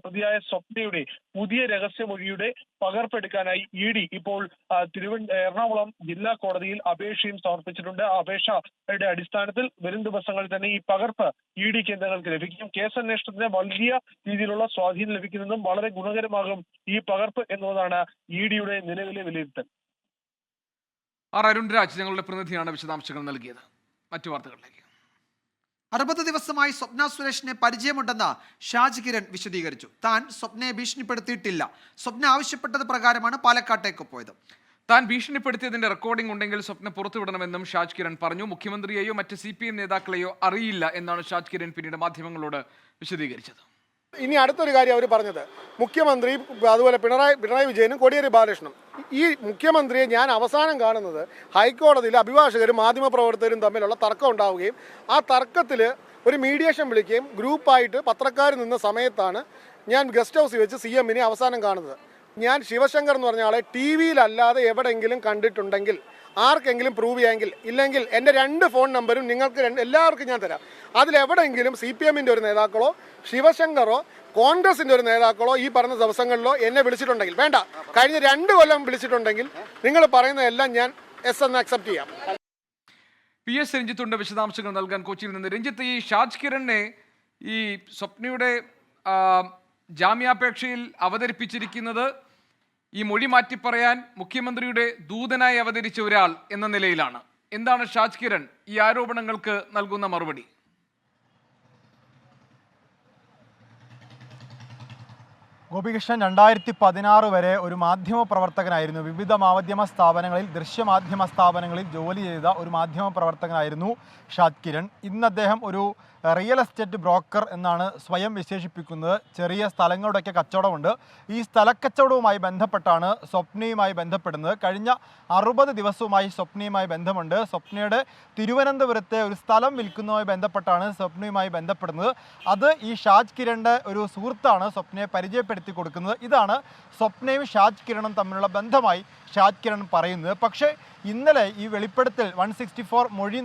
പ്രതിയായ സ്വപ്നയുടെ പുതിയ രഹസ്യമൊഴിയുടെ പകർപ്പെടുക്കാനായി ED ഇപ്പോൾ എറണാകുളം ജില്ലാ കോടതിയിൽ അപേക്ഷയും സമർപ്പിച്ചിട്ടുണ്ട്. ആ അപേക്ഷയുടെ അടിസ്ഥാനത്തിൽ വരും ദിവസങ്ങളിൽ തന്നെ ഈ പകർപ്പ് ED കേന്ദ്രങ്ങൾക്ക് ലഭിക്കും. കേസന്വേഷണത്തിന് വലിയ രീതിയിലുള്ള സ്വാധീനം ലഭിക്കുന്നതും വളരെ ഗുണകരമാകും ഈ പകർപ്പ് എന്നുള്ളതാണ് EDയുടെ നിലവിലെ വിലയിരുത്തൽ. അരുൺ രാജ് ഞങ്ങളുടെ പ്രതിനിധിയാണ് വിശദാംശങ്ങൾ നൽകിയത്. മറ്റു വാർത്തകളിലേക്ക്. 60 ദിവസമായി സ്വപ്ന സുരേഷിനെ പരിചയമുണ്ടെന്ന് ഷാജ് കിരൺ വിശദീകരിച്ചു. താൻ സ്വപ്നയെ ഭീഷണിപ്പെടുത്തിയിട്ടില്ല. സ്വപ്ന ആവശ്യപ്പെട്ടത് പ്രകാരമാണ് പാലക്കാട്ടേക്ക് പോയത്. താൻ ഭീഷണിപ്പെടുത്തിയതിന്റെ റെക്കോർഡിംഗ് ഉണ്ടെങ്കിൽ സ്വപ്ന പുറത്തുവിടണമെന്നും ഷാജ് കിരൺ പറഞ്ഞു. മുഖ്യമന്ത്രിയെയോ മറ്റ് CPM നേതാക്കളെയോ അറിയില്ല എന്നാണ് ഷാജ് കിരൺ പിന്നീട് മാധ്യമങ്ങളോട് വിശദീകരിച്ചത്. ഇനി അടുത്തൊരു കാര്യം അവർ പറഞ്ഞത്, മുഖ്യമന്ത്രി അതുപോലെ പിണറായി വിജയനും കോടിയേരി ബാലകൃഷ്ണനും. ഈ മുഖ്യമന്ത്രിയെ ഞാൻ അവസാനം കാണുന്നത് ഹൈക്കോടതിയിൽ അഭിഭാഷകരും മാധ്യമപ്രവർത്തകരും തമ്മിലുള്ള തർക്കം ഉണ്ടാവുകയും ആ തർക്കത്തിൽ ഒരു മീഡിയേഷൻ വിളിക്കുകയും ഗ്രൂപ്പായിട്ട് പത്രക്കാർ നിന്ന സമയത്താണ് ഞാൻ ഗസ്റ്റ് ഹൗസിൽ വെച്ച് CMനെ അവസാനം കാണുന്നത്. ഞാൻ ശിവശങ്കർ എന്ന് പറഞ്ഞ ആളെ TV-ലല്ലാതെ എവിടെയെങ്കിലും കണ്ടിട്ടുണ്ടെങ്കിൽ ആർക്കെങ്കിലും പ്രൂവ് ചെയ്യാമെങ്കിൽ, ഇല്ലെങ്കിൽ എൻ്റെ 2 ഫോൺ നമ്പരും നിങ്ങൾക്ക് എല്ലാവർക്കും ഞാൻ തരാം. അതിലെവിടെയെങ്കിലും CPMന്റെ ഒരു നേതാക്കളോ ശിവശങ്കറോ കോൺഗ്രസിന്റെ ഒരു നേതാക്കളോ ഈ പറഞ്ഞ ദിവസങ്ങളിലോ എന്നെ വിളിച്ചിട്ടുണ്ടെങ്കിൽ, വേണ്ട കഴിഞ്ഞ 2 കൊല്ലം വിളിച്ചിട്ടുണ്ടെങ്കിൽ നിങ്ങൾ പറയുന്നതെല്ലാം ഞാൻ എസ് എന്ന് അക്സെപ്റ്റ് ചെയ്യാം. PS രഞ്ജിത്തുണ്ട് വിശദാംശങ്ങൾ നൽകാൻ കൊച്ചിയിൽ നിന്ന്. രഞ്ജിത്ത്, ഈ ഷാജ് കിരണിനെ ഈ സ്വപ്നയുടെ ജാമ്യാപേക്ഷയിൽ അവതരിപ്പിച്ചിരിക്കുന്നത് ഈ മൊഴി മാറ്റി പറയാൻ മുഖ്യമന്ത്രിയുടെ ദൂതനായി അവതരിച്ച ഒരാൾ എന്ന നിലയിലാണ്. എന്താണ് ഷാജ് കിരൺ ഈ ആരോപണങ്ങൾക്ക് നൽകുന്ന മറുപടി? ഗോപികൃഷ്ണൻ 2016 വരെ ഒരു മാധ്യമ പ്രവർത്തകനായിരുന്നു. വിവിധ മാധ്യമ സ്ഥാപനങ്ങളിൽ, ദൃശ്യമാധ്യമ സ്ഥാപനങ്ങളിൽ ജോലി ചെയ്ത ഒരു മാധ്യമ പ്രവർത്തകനായിരുന്നു ഷാജ് കിരൺ. ഇന്ന് അദ്ദേഹം ഒരു റിയൽ എസ്റ്റേറ്റ് ബ്രോക്കർ എന്നാണ് സ്വയം വിശേഷിപ്പിക്കുന്നത്. ചെറിയ സ്ഥലങ്ങളുടെയൊക്കെ കച്ചവടമുണ്ട്. ഈ സ്ഥലക്കച്ചവടവുമായി ബന്ധപ്പെട്ടാണ് സ്വപ്നയുമായി ബന്ധപ്പെടുന്നത്. കഴിഞ്ഞ 60 ദിവസവുമായി സ്വപ്നയുമായി ബന്ധമുണ്ട്. സ്വപ്നയുടെ തിരുവനന്തപുരത്തെ ഒരു സ്ഥലം വിൽക്കുന്നതുമായി ബന്ധപ്പെട്ടാണ് സ്വപ്നയുമായി ബന്ധപ്പെടുന്നത്. അത് ഈ ഷാജ് കിരണിൻ്റെ ഒരു സുഹൃത്താണ് സ്വപ്നയെ പരിചയപ്പെടുത്തി കൊടുക്കുന്നത്. ഇതാണ് സ്വപ്നയും ഷാജ് കിരണും തമ്മിലുള്ള ബന്ധമായി ഷാജ് കിരൺ പറയുന്നത്. പക്ഷേ ഇന്നലെ ഈ വെളിപ്പെടുത്തൽ 164 മൊഴി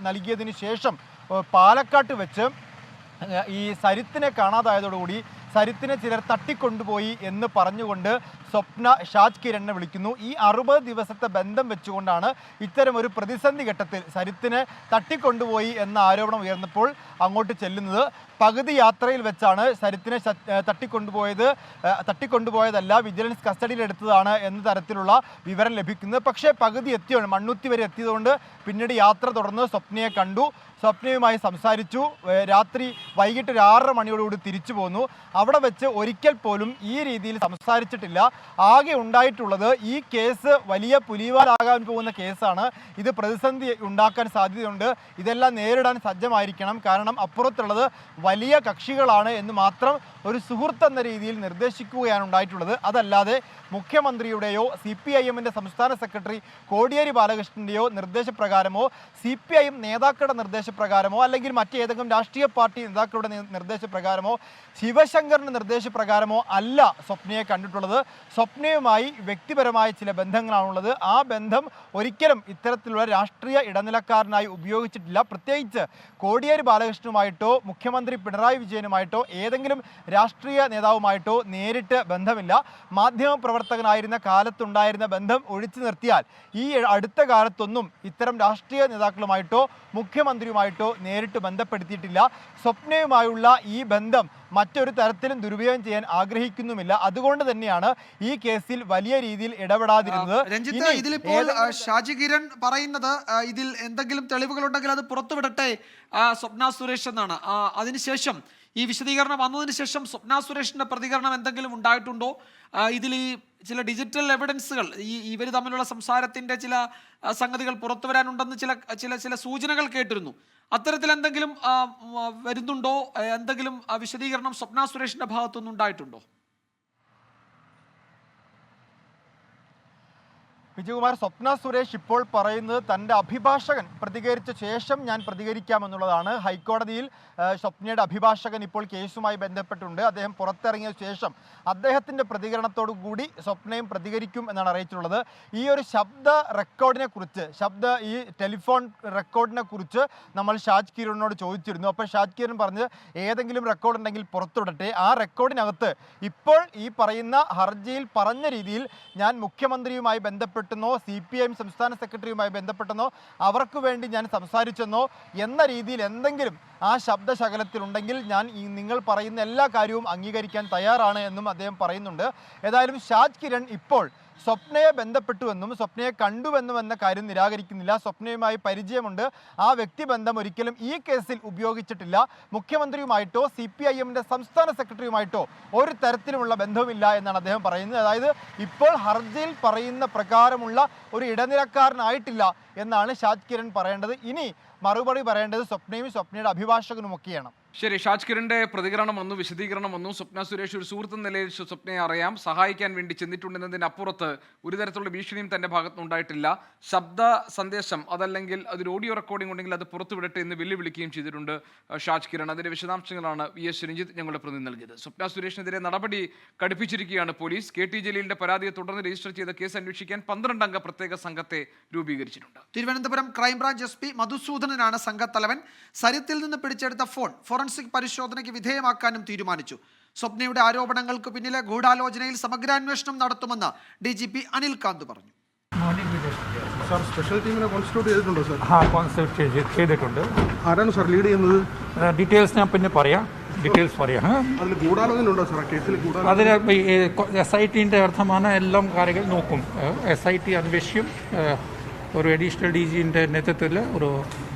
നൽകിയതിന് ശേഷം പാലക്കാട്ട് വെച്ച് ഈ സരിത്തിനെ കാണാതായതോടുകൂടി സരിത്തിനെ ചിലർ തട്ടിക്കൊണ്ടുപോയി എന്ന് പറഞ്ഞുകൊണ്ട് സ്വപ്ന ഷാജ് കിരണിനെ വിളിക്കുന്നു. ഈ 60 ദിവസത്തെ ബന്ധം വെച്ചുകൊണ്ടാണ് ഇത്തരം ഒരു പ്രതിസന്ധി ഘട്ടത്തിൽ സരിത്തിനെ തട്ടിക്കൊണ്ടുപോയി എന്ന ആരോപണം ഉയർന്നപ്പോൾ അങ്ങോട്ട് ചെല്ലുന്നത്. പകുതി യാത്രയിൽ വെച്ചാണ് സരിത്തിനെ തട്ടിക്കൊണ്ടുപോയതല്ല, വിജിലൻസ് കസ്റ്റഡിയിലെടുത്തതാണ് എന്ന തരത്തിലുള്ള വിവരം ലഭിക്കുന്നത്. പക്ഷേ പകുതി എത്തിയാണ്, മണ്ണുത്തി വരെ എത്തിയതുകൊണ്ട് പിന്നീട് യാത്ര തുടർന്ന് സ്വപ്നയെ കണ്ടു, സ്വപ്നയുമായി സംസാരിച്ചു. രാത്രി വൈകിട്ട് 6:30 മണിയോടുകൂടി തിരിച്ചു പോന്നു. അവിടെ വെച്ച് ഒരിക്കൽ പോലും ഈ രീതിയിൽ സംസാരിച്ചിട്ടില്ല. ആകെ ഉണ്ടായിട്ടുള്ളത് ഈ കേസ് വലിയ പുലിവാലാകാൻ പോകുന്ന കേസാണ്, ഇത് പ്രതിസന്ധി ഉണ്ടാക്കാൻ സാധ്യതയുണ്ട്, ഇതെല്ലാം നേരിടാൻ സജ്ജമായിരിക്കണം, കാരണം അപ്പുറത്തുള്ളത് വലിയ കക്ഷികളാണ് എന്ന് മാത്രം ഒരു സുഹൃത്ത് എന്ന രീതിയിൽ നിർദ്ദേശിക്കുകയാണ് ഉണ്ടായിട്ടുള്ളത്. അതല്ലാതെ മുഖ്യമന്ത്രിയുടെയോ CPIMന്റെ സംസ്ഥാന സെക്രട്ടറി കോടിയേരി ബാലകൃഷ്ണൻ്റെയോ നിർദ്ദേശപ്രകാരമോ CPIM നേതാക്കളുടെ നിർദ്ദേശപ്രകാരമോ അല്ലെങ്കിൽ മറ്റേതെങ്കിലും രാഷ്ട്രീയ പാർട്ടി നേതാക്കളുടെ നിർദ്ദേശപ്രകാരമോ ശിവശങ്കറിൻ്റെ നിർദ്ദേശപ്രകാരമോ അല്ല സ്വപ്നയെ കണ്ടിട്ടുള്ളത്. സ്വപ്നയുമായി വ്യക്തിപരമായ ചില ബന്ധങ്ങളാണുള്ളത്. ആ ബന്ധം ഒരിക്കലും ഇത്തരത്തിലുള്ള രാഷ്ട്രീയ ഇടനിലക്കാരനായി ഉപയോഗിച്ചിട്ടില്ല. പ്രത്യേകിച്ച് കോടിയേരി ബാലകൃഷ്ണനുമായിട്ടോ മുഖ്യമന്ത്രി പിണറായി വിജയനുമായിട്ടോ ഏതെങ്കിലും രാഷ്ട്രീയ നേതാവുമായിട്ടോ നേരിട്ട് ബന്ധമില്ല. മാധ്യമപ്രവർത്തകനായിരുന്ന കാലത്തുണ്ടായിരുന്ന ബന്ധം ഒഴിച്ചു നിർത്തിയാൽ ഈ അടുത്ത കാലത്തൊന്നും ഇത്തരം രാഷ്ട്രീയ നേതാക്കളുമായിട്ടോ മുഖ്യമന്ത്രിയുമായിട്ടോ നേരിട്ട് ബന്ധപ്പെടുത്തിയിട്ടില്ല. സ്വപ്നയുമായുള്ള ഈ ബന്ധം മറ്റൊരു തരത്തിലും ദുരുപയോഗം ചെയ്യാൻ ആഗ്രഹിക്കുന്നുമില്ല. അതുകൊണ്ട് തന്നെയാണ് ഈ കേസിൽ വലിയ രീതിയിൽ ഇടപെടാതിരുന്നത്. രഞ്ജിത്ത്, ഇതിലിപ്പോൾ ഷാജി കിരൺ പറയുന്നത് ഇതിൽ എന്തെങ്കിലും തെളിവുകളുണ്ടെങ്കിൽ അത് പുറത്തുവിടട്ടെ സ്വപ്ന സുരേഷ് എന്നാണ്. അതിനുശേഷം ഈ വിശദീകരണം വന്നതിന് ശേഷം സ്വപ്ന സുരേഷിന്റെ പ്രതികരണം എന്തെങ്കിലും ഉണ്ടായിട്ടുണ്ടോ? ഇതിൽ ഈ ചില ഡിജിറ്റൽ എവിഡൻസുകൾ, ഇവർ തമ്മിലുള്ള സംസാരത്തിന്റെ ചില സംഗതികൾ പുറത്തു വരാനുണ്ടെന്ന് ചില സൂചനകൾ കേട്ടിരുന്നു. അത്തരത്തിൽ എന്തെങ്കിലും വരുന്നുണ്ടോ? എന്തെങ്കിലും വിശദീകരണം സ്വപ്ന സുരേഷിന്റെ ഭാഗത്തുനിന്ന് ഉണ്ടായിട്ടുണ്ടോ? വിജയകുമാർ, സ്വപ്ന സുരേഷ് ഇപ്പോൾ പറയുന്നത് തൻ്റെ അഭിഭാഷകൻ പ്രതികരിച്ച ശേഷം ഞാൻ പ്രതികരിക്കാമെന്നുള്ളതാണ്. ഹൈക്കോടതിയിൽ സ്വപ്നയുടെ അഭിഭാഷകൻ ഇപ്പോൾ കേസുമായി ബന്ധപ്പെട്ടുണ്ട്. അദ്ദേഹം പുറത്തിറങ്ങിയ ശേഷം അദ്ദേഹത്തിൻ്റെ പ്രതികരണത്തോടു കൂടി സ്വപ്നയും പ്രതികരിക്കും എന്നാണ് അറിയിച്ചിട്ടുള്ളത്. ഈ ഒരു ശബ്ദ റെക്കോർഡിനെ കുറിച്ച്, ഈ ടെലിഫോൺ റെക്കോർഡിനെ കുറിച്ച് നമ്മൾ ഷാജ് കിരണിനോട് ചോദിച്ചിരുന്നു. അപ്പോൾ ഷാജ് കിരൺ പറഞ്ഞ് ഏതെങ്കിലും റെക്കോർഡ് ഉണ്ടെങ്കിൽ പുറത്തുവിടട്ടെ. ആ റെക്കോർഡിനകത്ത് ഇപ്പോൾ ഈ പറയുന്ന ഹർജിയിൽ പറഞ്ഞ രീതിയിൽ ഞാൻ മുഖ്യമന്ത്രിയുമായി ബന്ധപ്പെട്ടെന്നോ CPIM സംസ്ഥാന സെക്രട്ടറിയുമായി ബന്ധപ്പെട്ടെന്നോ അവർക്ക് വേണ്ടി ഞാൻ സംസാരിച്ചെന്നോ എന്ന രീതിയിൽ എന്തെങ്കിലും ആ ശബ്ദശകലത്തിലുണ്ടെങ്കിൽ ഞാൻ നിങ്ങൾ പറയുന്ന എല്ലാ കാര്യവും അംഗീകരിക്കാൻ തയ്യാറാണ് എന്നും അദ്ദേഹം പറയുന്നുണ്ട്. ഏതായാലും ഷാജ് കിരൺ ഇപ്പോൾ സ്വപ്നയെ ബന്ധപ്പെട്ടുവെന്നും സ്വപ്നയെ കണ്ടുവെന്നും എന്ന കാര്യം നിരാകരിക്കുന്നില്ല. സ്വപ്നയുമായി പരിചയമുണ്ട്, ആ വ്യക്തിബന്ധം ഒരിക്കലും ഈ കേസിൽ ഉപയോഗിച്ചിട്ടില്ല. മുഖ്യമന്ത്രിയുമായിട്ടോ CPIMന്റെ സംസ്ഥാന സെക്രട്ടറിയുമായിട്ടോ ഒരു തരത്തിലുമുള്ള ബന്ധവുമില്ല എന്നാണ് അദ്ദേഹം പറയുന്നത്. അതായത് ഇപ്പോൾ ഹർജിയിൽ പറയുന്ന പ്രകാരമുള്ള ഒരു ഇടനിലക്കാരനായിട്ടില്ല എന്നാണ് ഷാജ് കിരൺ പറയേണ്ടത്. ഇനി മറുപടി പറയേണ്ടത് സ്വപ്നയും സ്വപ്നയുടെ അഭിഭാഷകനുമൊക്കെയാണ്. ശരി, ഷാജ് കിരണിന്റെ പ്രതികരണം വന്നു, വിശദീകരണം വന്നു. സ്വപ്ന സുരേഷ് ഒരു സുഹൃത്ത് നിലയിൽ സ്വപ്നയെ അറിയാം, സഹായിക്കാൻ വേണ്ടി ചെന്നിട്ടുണ്ടെന്നതിനപ്പുറത്ത് ഒരു തരത്തിലുള്ള ഭീഷണിയും തന്റെ ഭാഗത്തുനിന്നുണ്ടായിട്ടില്ല. ശബ്ദ സന്ദേശം അതല്ലെങ്കിൽ അതൊരു ഓഡിയോ റെക്കോർഡിംഗ് ഉണ്ടെങ്കിൽ അത് പുറത്തുവിടട്ടെ എന്ന് വെല്ലുവിളിക്കുകയും ചെയ്തിട്ടുണ്ട് ഷാജ് കിരൺ. അതിന്റെ വിശദാംശങ്ങളാണ് VS രഞ്ജിത്ത് ഞങ്ങളുടെ പ്രതിനിധി നൽകിയത്. സ്വപ്ന സുരേഷിനെതിരെ നടപടി കടുപ്പിച്ചിരിക്കുകയാണ് പോലീസ്. KT ജലീലിന്റെ പരാതിയെ തുടർന്ന് രജിസ്റ്റർ ചെയ്ത കേസ് അന്വേഷിക്കാൻ 12 അംഗ പ്രത്യേക സംഘത്തെ രൂപീകരിച്ചിട്ടുണ്ട്. Thiruvananthapuram crime branch SP മധുസൂദനനാണ് സംഘത്തലവൻ. സരിത്തിൽ നിന്ന് പിടിച്ചെടുത്ത ഫോറൻസിക് പരിശോധനയ്ക്ക് വിധേയമാക്കാനും തീരുമാനിച്ചു. സ്വപ്നയുടെ ആരോപണങ്ങൾക്ക് പിന്നിലെ ഗൂഢാലോചനയിൽ സമഗ്രാന്വേഷണം നടത്തുമെന്ന് DGP അനിൽ കാന്ത് പറഞ്ഞു. സ്പെഷ്യൽ ടീമിനെ കോൺസ്റ്റിറ്റ്യൂട്ട് ചെയ്തിട്ടുണ്ടോ സർ? കോൺസ്റ്റിറ്റ്യൂട്ട് ചെയ്തിട്ടുണ്ട്. ആരാണ് സർ ലീഡ് ചെയ്യുന്നത്? ഡീറ്റെയിൽസ് ഞാൻ പിന്നെ പറയാം. അതിൽ ഗൂഢാലോചന ഉണ്ടോ സാർ? കേസിൽ അതിന് SITന്റെ അർത്ഥമാണ് എല്ലാം കാര്യങ്ങൾ നോക്കും. SIT അന്വേഷിക്കും. ഒരു അഡീഷണൽ DGന്റെ നേതൃത്വത്തിൽ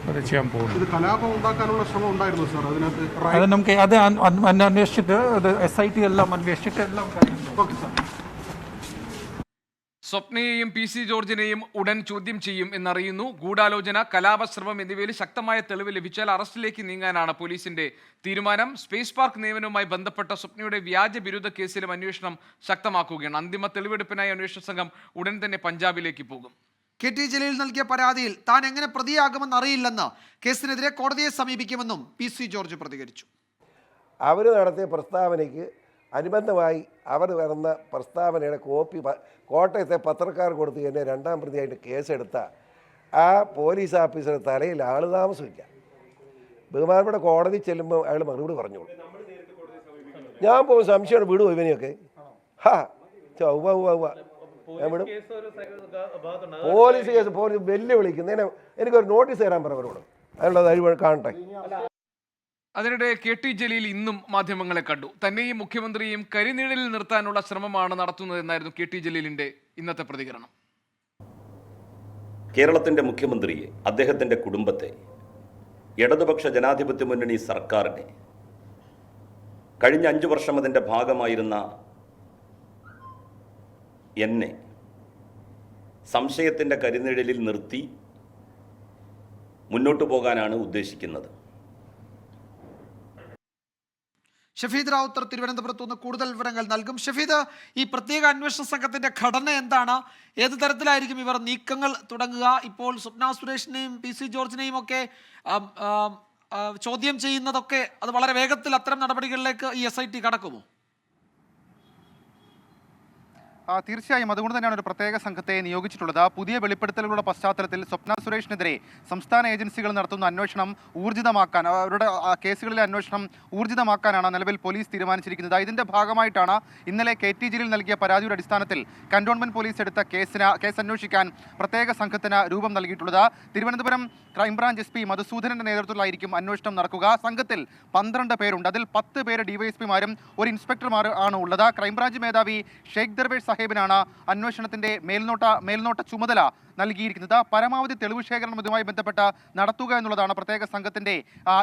അത് ചെയ്യാൻ പോകുന്നു. ഇത് കലാപം ഉണ്ടാക്കാനുള്ള ശ്രമം ഉണ്ടായിരുന്നു സാർ അതിനകത്ത്? അത് നമുക്ക് അത് അന്വേഷിച്ചിട്ട് അത് SIT എല്ലാം അന്വേഷിച്ചിട്ട് എല്ലാം കാര്യങ്ങൾ. സ്വപ്നയെയും PC ജോർജിനെയും ഉടൻ ചോദ്യം ചെയ്യും എന്നറിയുന്നു. ഗൂഢാലോചന, കലാപശ്രമം എന്നിവയിൽ ശക്തമായ തെളിവ് ലഭിച്ചാൽ അറസ്റ്റിലേക്ക് നീങ്ങാനാണ് പോലീസിന്റെ തീരുമാനം. സ്പേസ് പാർക്ക് നിയമനവുമായി ബന്ധപ്പെട്ട സ്വപ്നയുടെ വ്യാജ ബിരുദ കേസിലും അന്വേഷണം ശക്തമാക്കുകയാണ്. അന്തിമ തെളിവെടുപ്പിനായി അന്വേഷണ സംഘം ഉടൻ തന്നെ പഞ്ചാബിലേക്ക് പോകും. KT ജലീൽ നൽകിയ പരാതിയിൽ താൻ എങ്ങനെ പ്രതിയാകുമെന്ന് അറിയില്ലെന്ന്, കേസിനെതിരെ കോടതിയെ സമീപിക്കുമെന്നും PC ജോർജ് പ്രതികരിച്ചു. അവർ നടത്തിയ പ്രസ്താവനയ്ക്ക് അനുബന്ധമായി അവർ വരുന്ന പ്രസ്താവനയുടെ കോപ്പി കോട്ടയത്തെ പത്രക്കാർ കൊടുത്ത് എന്നെ 2ാം പ്രതിയായിട്ട് കേസെടുത്ത ആ പോലീസ് ഓഫീസറുടെ തലയിൽ ആളുതാമസമില്ല. ബഹുമാനപ്പെട്ട കോടതി ചെല്ലുമ്പോൾ അയാൾ മറുപടി പറഞ്ഞോളൂ. ഞാൻ പോകും സംശയമാണ്, വിടുമോ ഇവനെയൊക്കെ? ഞാൻ വിടും. പോലീസ് കേസ് പോലീസ് വെല്ലുവിളിക്കുന്നതിനെ എനിക്കൊരു നോട്ടീസ് തരാൻ പറഞ്ഞവരോട്, അതിനുള്ള കഴിവ് കാണട്ടെ. അതിനിടെ കെ ടി ജലീൽ ഇന്നും മാധ്യമങ്ങളെ കണ്ടു. തന്നെയും മുഖ്യമന്ത്രിയും കരിനിഴലിൽ നിർത്താനുള്ള ശ്രമമാണ് നടത്തുന്നതെന്നായിരുന്നു കെ ടി ജലീലിന്റെ ഇന്നത്തെ പ്രതികരണം. കേരളത്തിന്റെ മുഖ്യമന്ത്രിയെ, അദ്ദേഹത്തിന്റെ കുടുംബത്തെ, ഇടതുപക്ഷ ജനാധിപത്യ മുന്നണി സർക്കാരിനെ, കഴിഞ്ഞ 5 വർഷം അതിൻ്റെ ഭാഗമായിരുന്ന എന്നെ സംശയത്തിൻ്റെ കരിനിഴലിൽ നിർത്തി മുന്നോട്ടു പോകാനാണ് ഉദ്ദേശിക്കുന്നത്. ഷഫീദ് റാവുത്തർ തിരുവനന്തപുരത്ത് നിന്ന് കൂടുതൽ വിവരങ്ങൾ നൽകും. ഷഫീദ്, ഈ പ്രത്യേക അന്വേഷണ സംഘത്തിന്റെ ഘടന എന്താണ്? ഏത് തരത്തിലായിരിക്കും ഇവർ നീക്കങ്ങൾ തുടങ്ങുക? ഇപ്പോൾ സ്വപ്ന സുരേഷിനെയും PC ജോർജിനെയും ഒക്കെ ചോദ്യം ചെയ്യുന്നതൊക്കെ അത് വളരെ വേഗത്തിൽ അത്തരം നടപടികളിലേക്ക് ഈ SIT കടക്കുമോ? തീർച്ചയായും അതുകൊണ്ട് തന്നെയാണ് ഒരു പ്രത്യേക സംഘത്തെ നിയോഗിച്ചിട്ടുള്ളത്. പുതിയ വെളിപ്പെടുത്തലുകളുടെ പശ്ചാത്തലത്തിൽ സ്വപ്ന സുരേഷിനെതിരെ സംസ്ഥാന ഏജൻസികൾ നടത്തുന്ന അന്വേഷണം ഊർജിതമാക്കാൻ, അവരുടെ കേസുകളിലെ അന്വേഷണം ഊർജിതമാക്കാനാണ് നിലവിൽ പോലീസ് തീരുമാനിച്ചിരിക്കുന്നത്. ഇതിന്റെ ഭാഗമായിട്ടാണ് ഇന്നലെ KT ജലീൽ നൽകിയ പരാതിയുടെ അടിസ്ഥാനത്തിൽ കന്റോൺമെന്റ് പോലീസ് എടുത്ത കേസ് അന്വേഷിക്കാൻ പ്രത്യേക സംഘത്തിന് രൂപം നൽകിയിട്ടുള്ളത്. തിരുവനന്തപുരം ക്രൈംബ്രാഞ്ച് SP മധുസൂദനന്റെ നേതൃത്വത്തിലായിരിക്കും അന്വേഷണം നടക്കുക. സംഘത്തിൽ 12 പേരുണ്ട്. അതിൽ 10 പേര് DYSPമാരും ഒരു ഇൻസ്പെക്ടർമാരും ആണ് ഉള്ളത്. ക്രൈംബ്രാഞ്ച് മേധാവി ഷെയ്ഖ് ദർവേഷ് സാഹിബിനാണ് അന്വേഷണത്തിന്റെ മേൽനോട്ട ചുമതല നൽകിയിരിക്കുന്നത്. പരമാവധി തെളിവ് ശേഖരണം ഇതുമായി ബന്ധപ്പെട്ട് നടത്തുക എന്നുള്ളതാണ് പ്രത്യേക സംഘത്തിന്റെ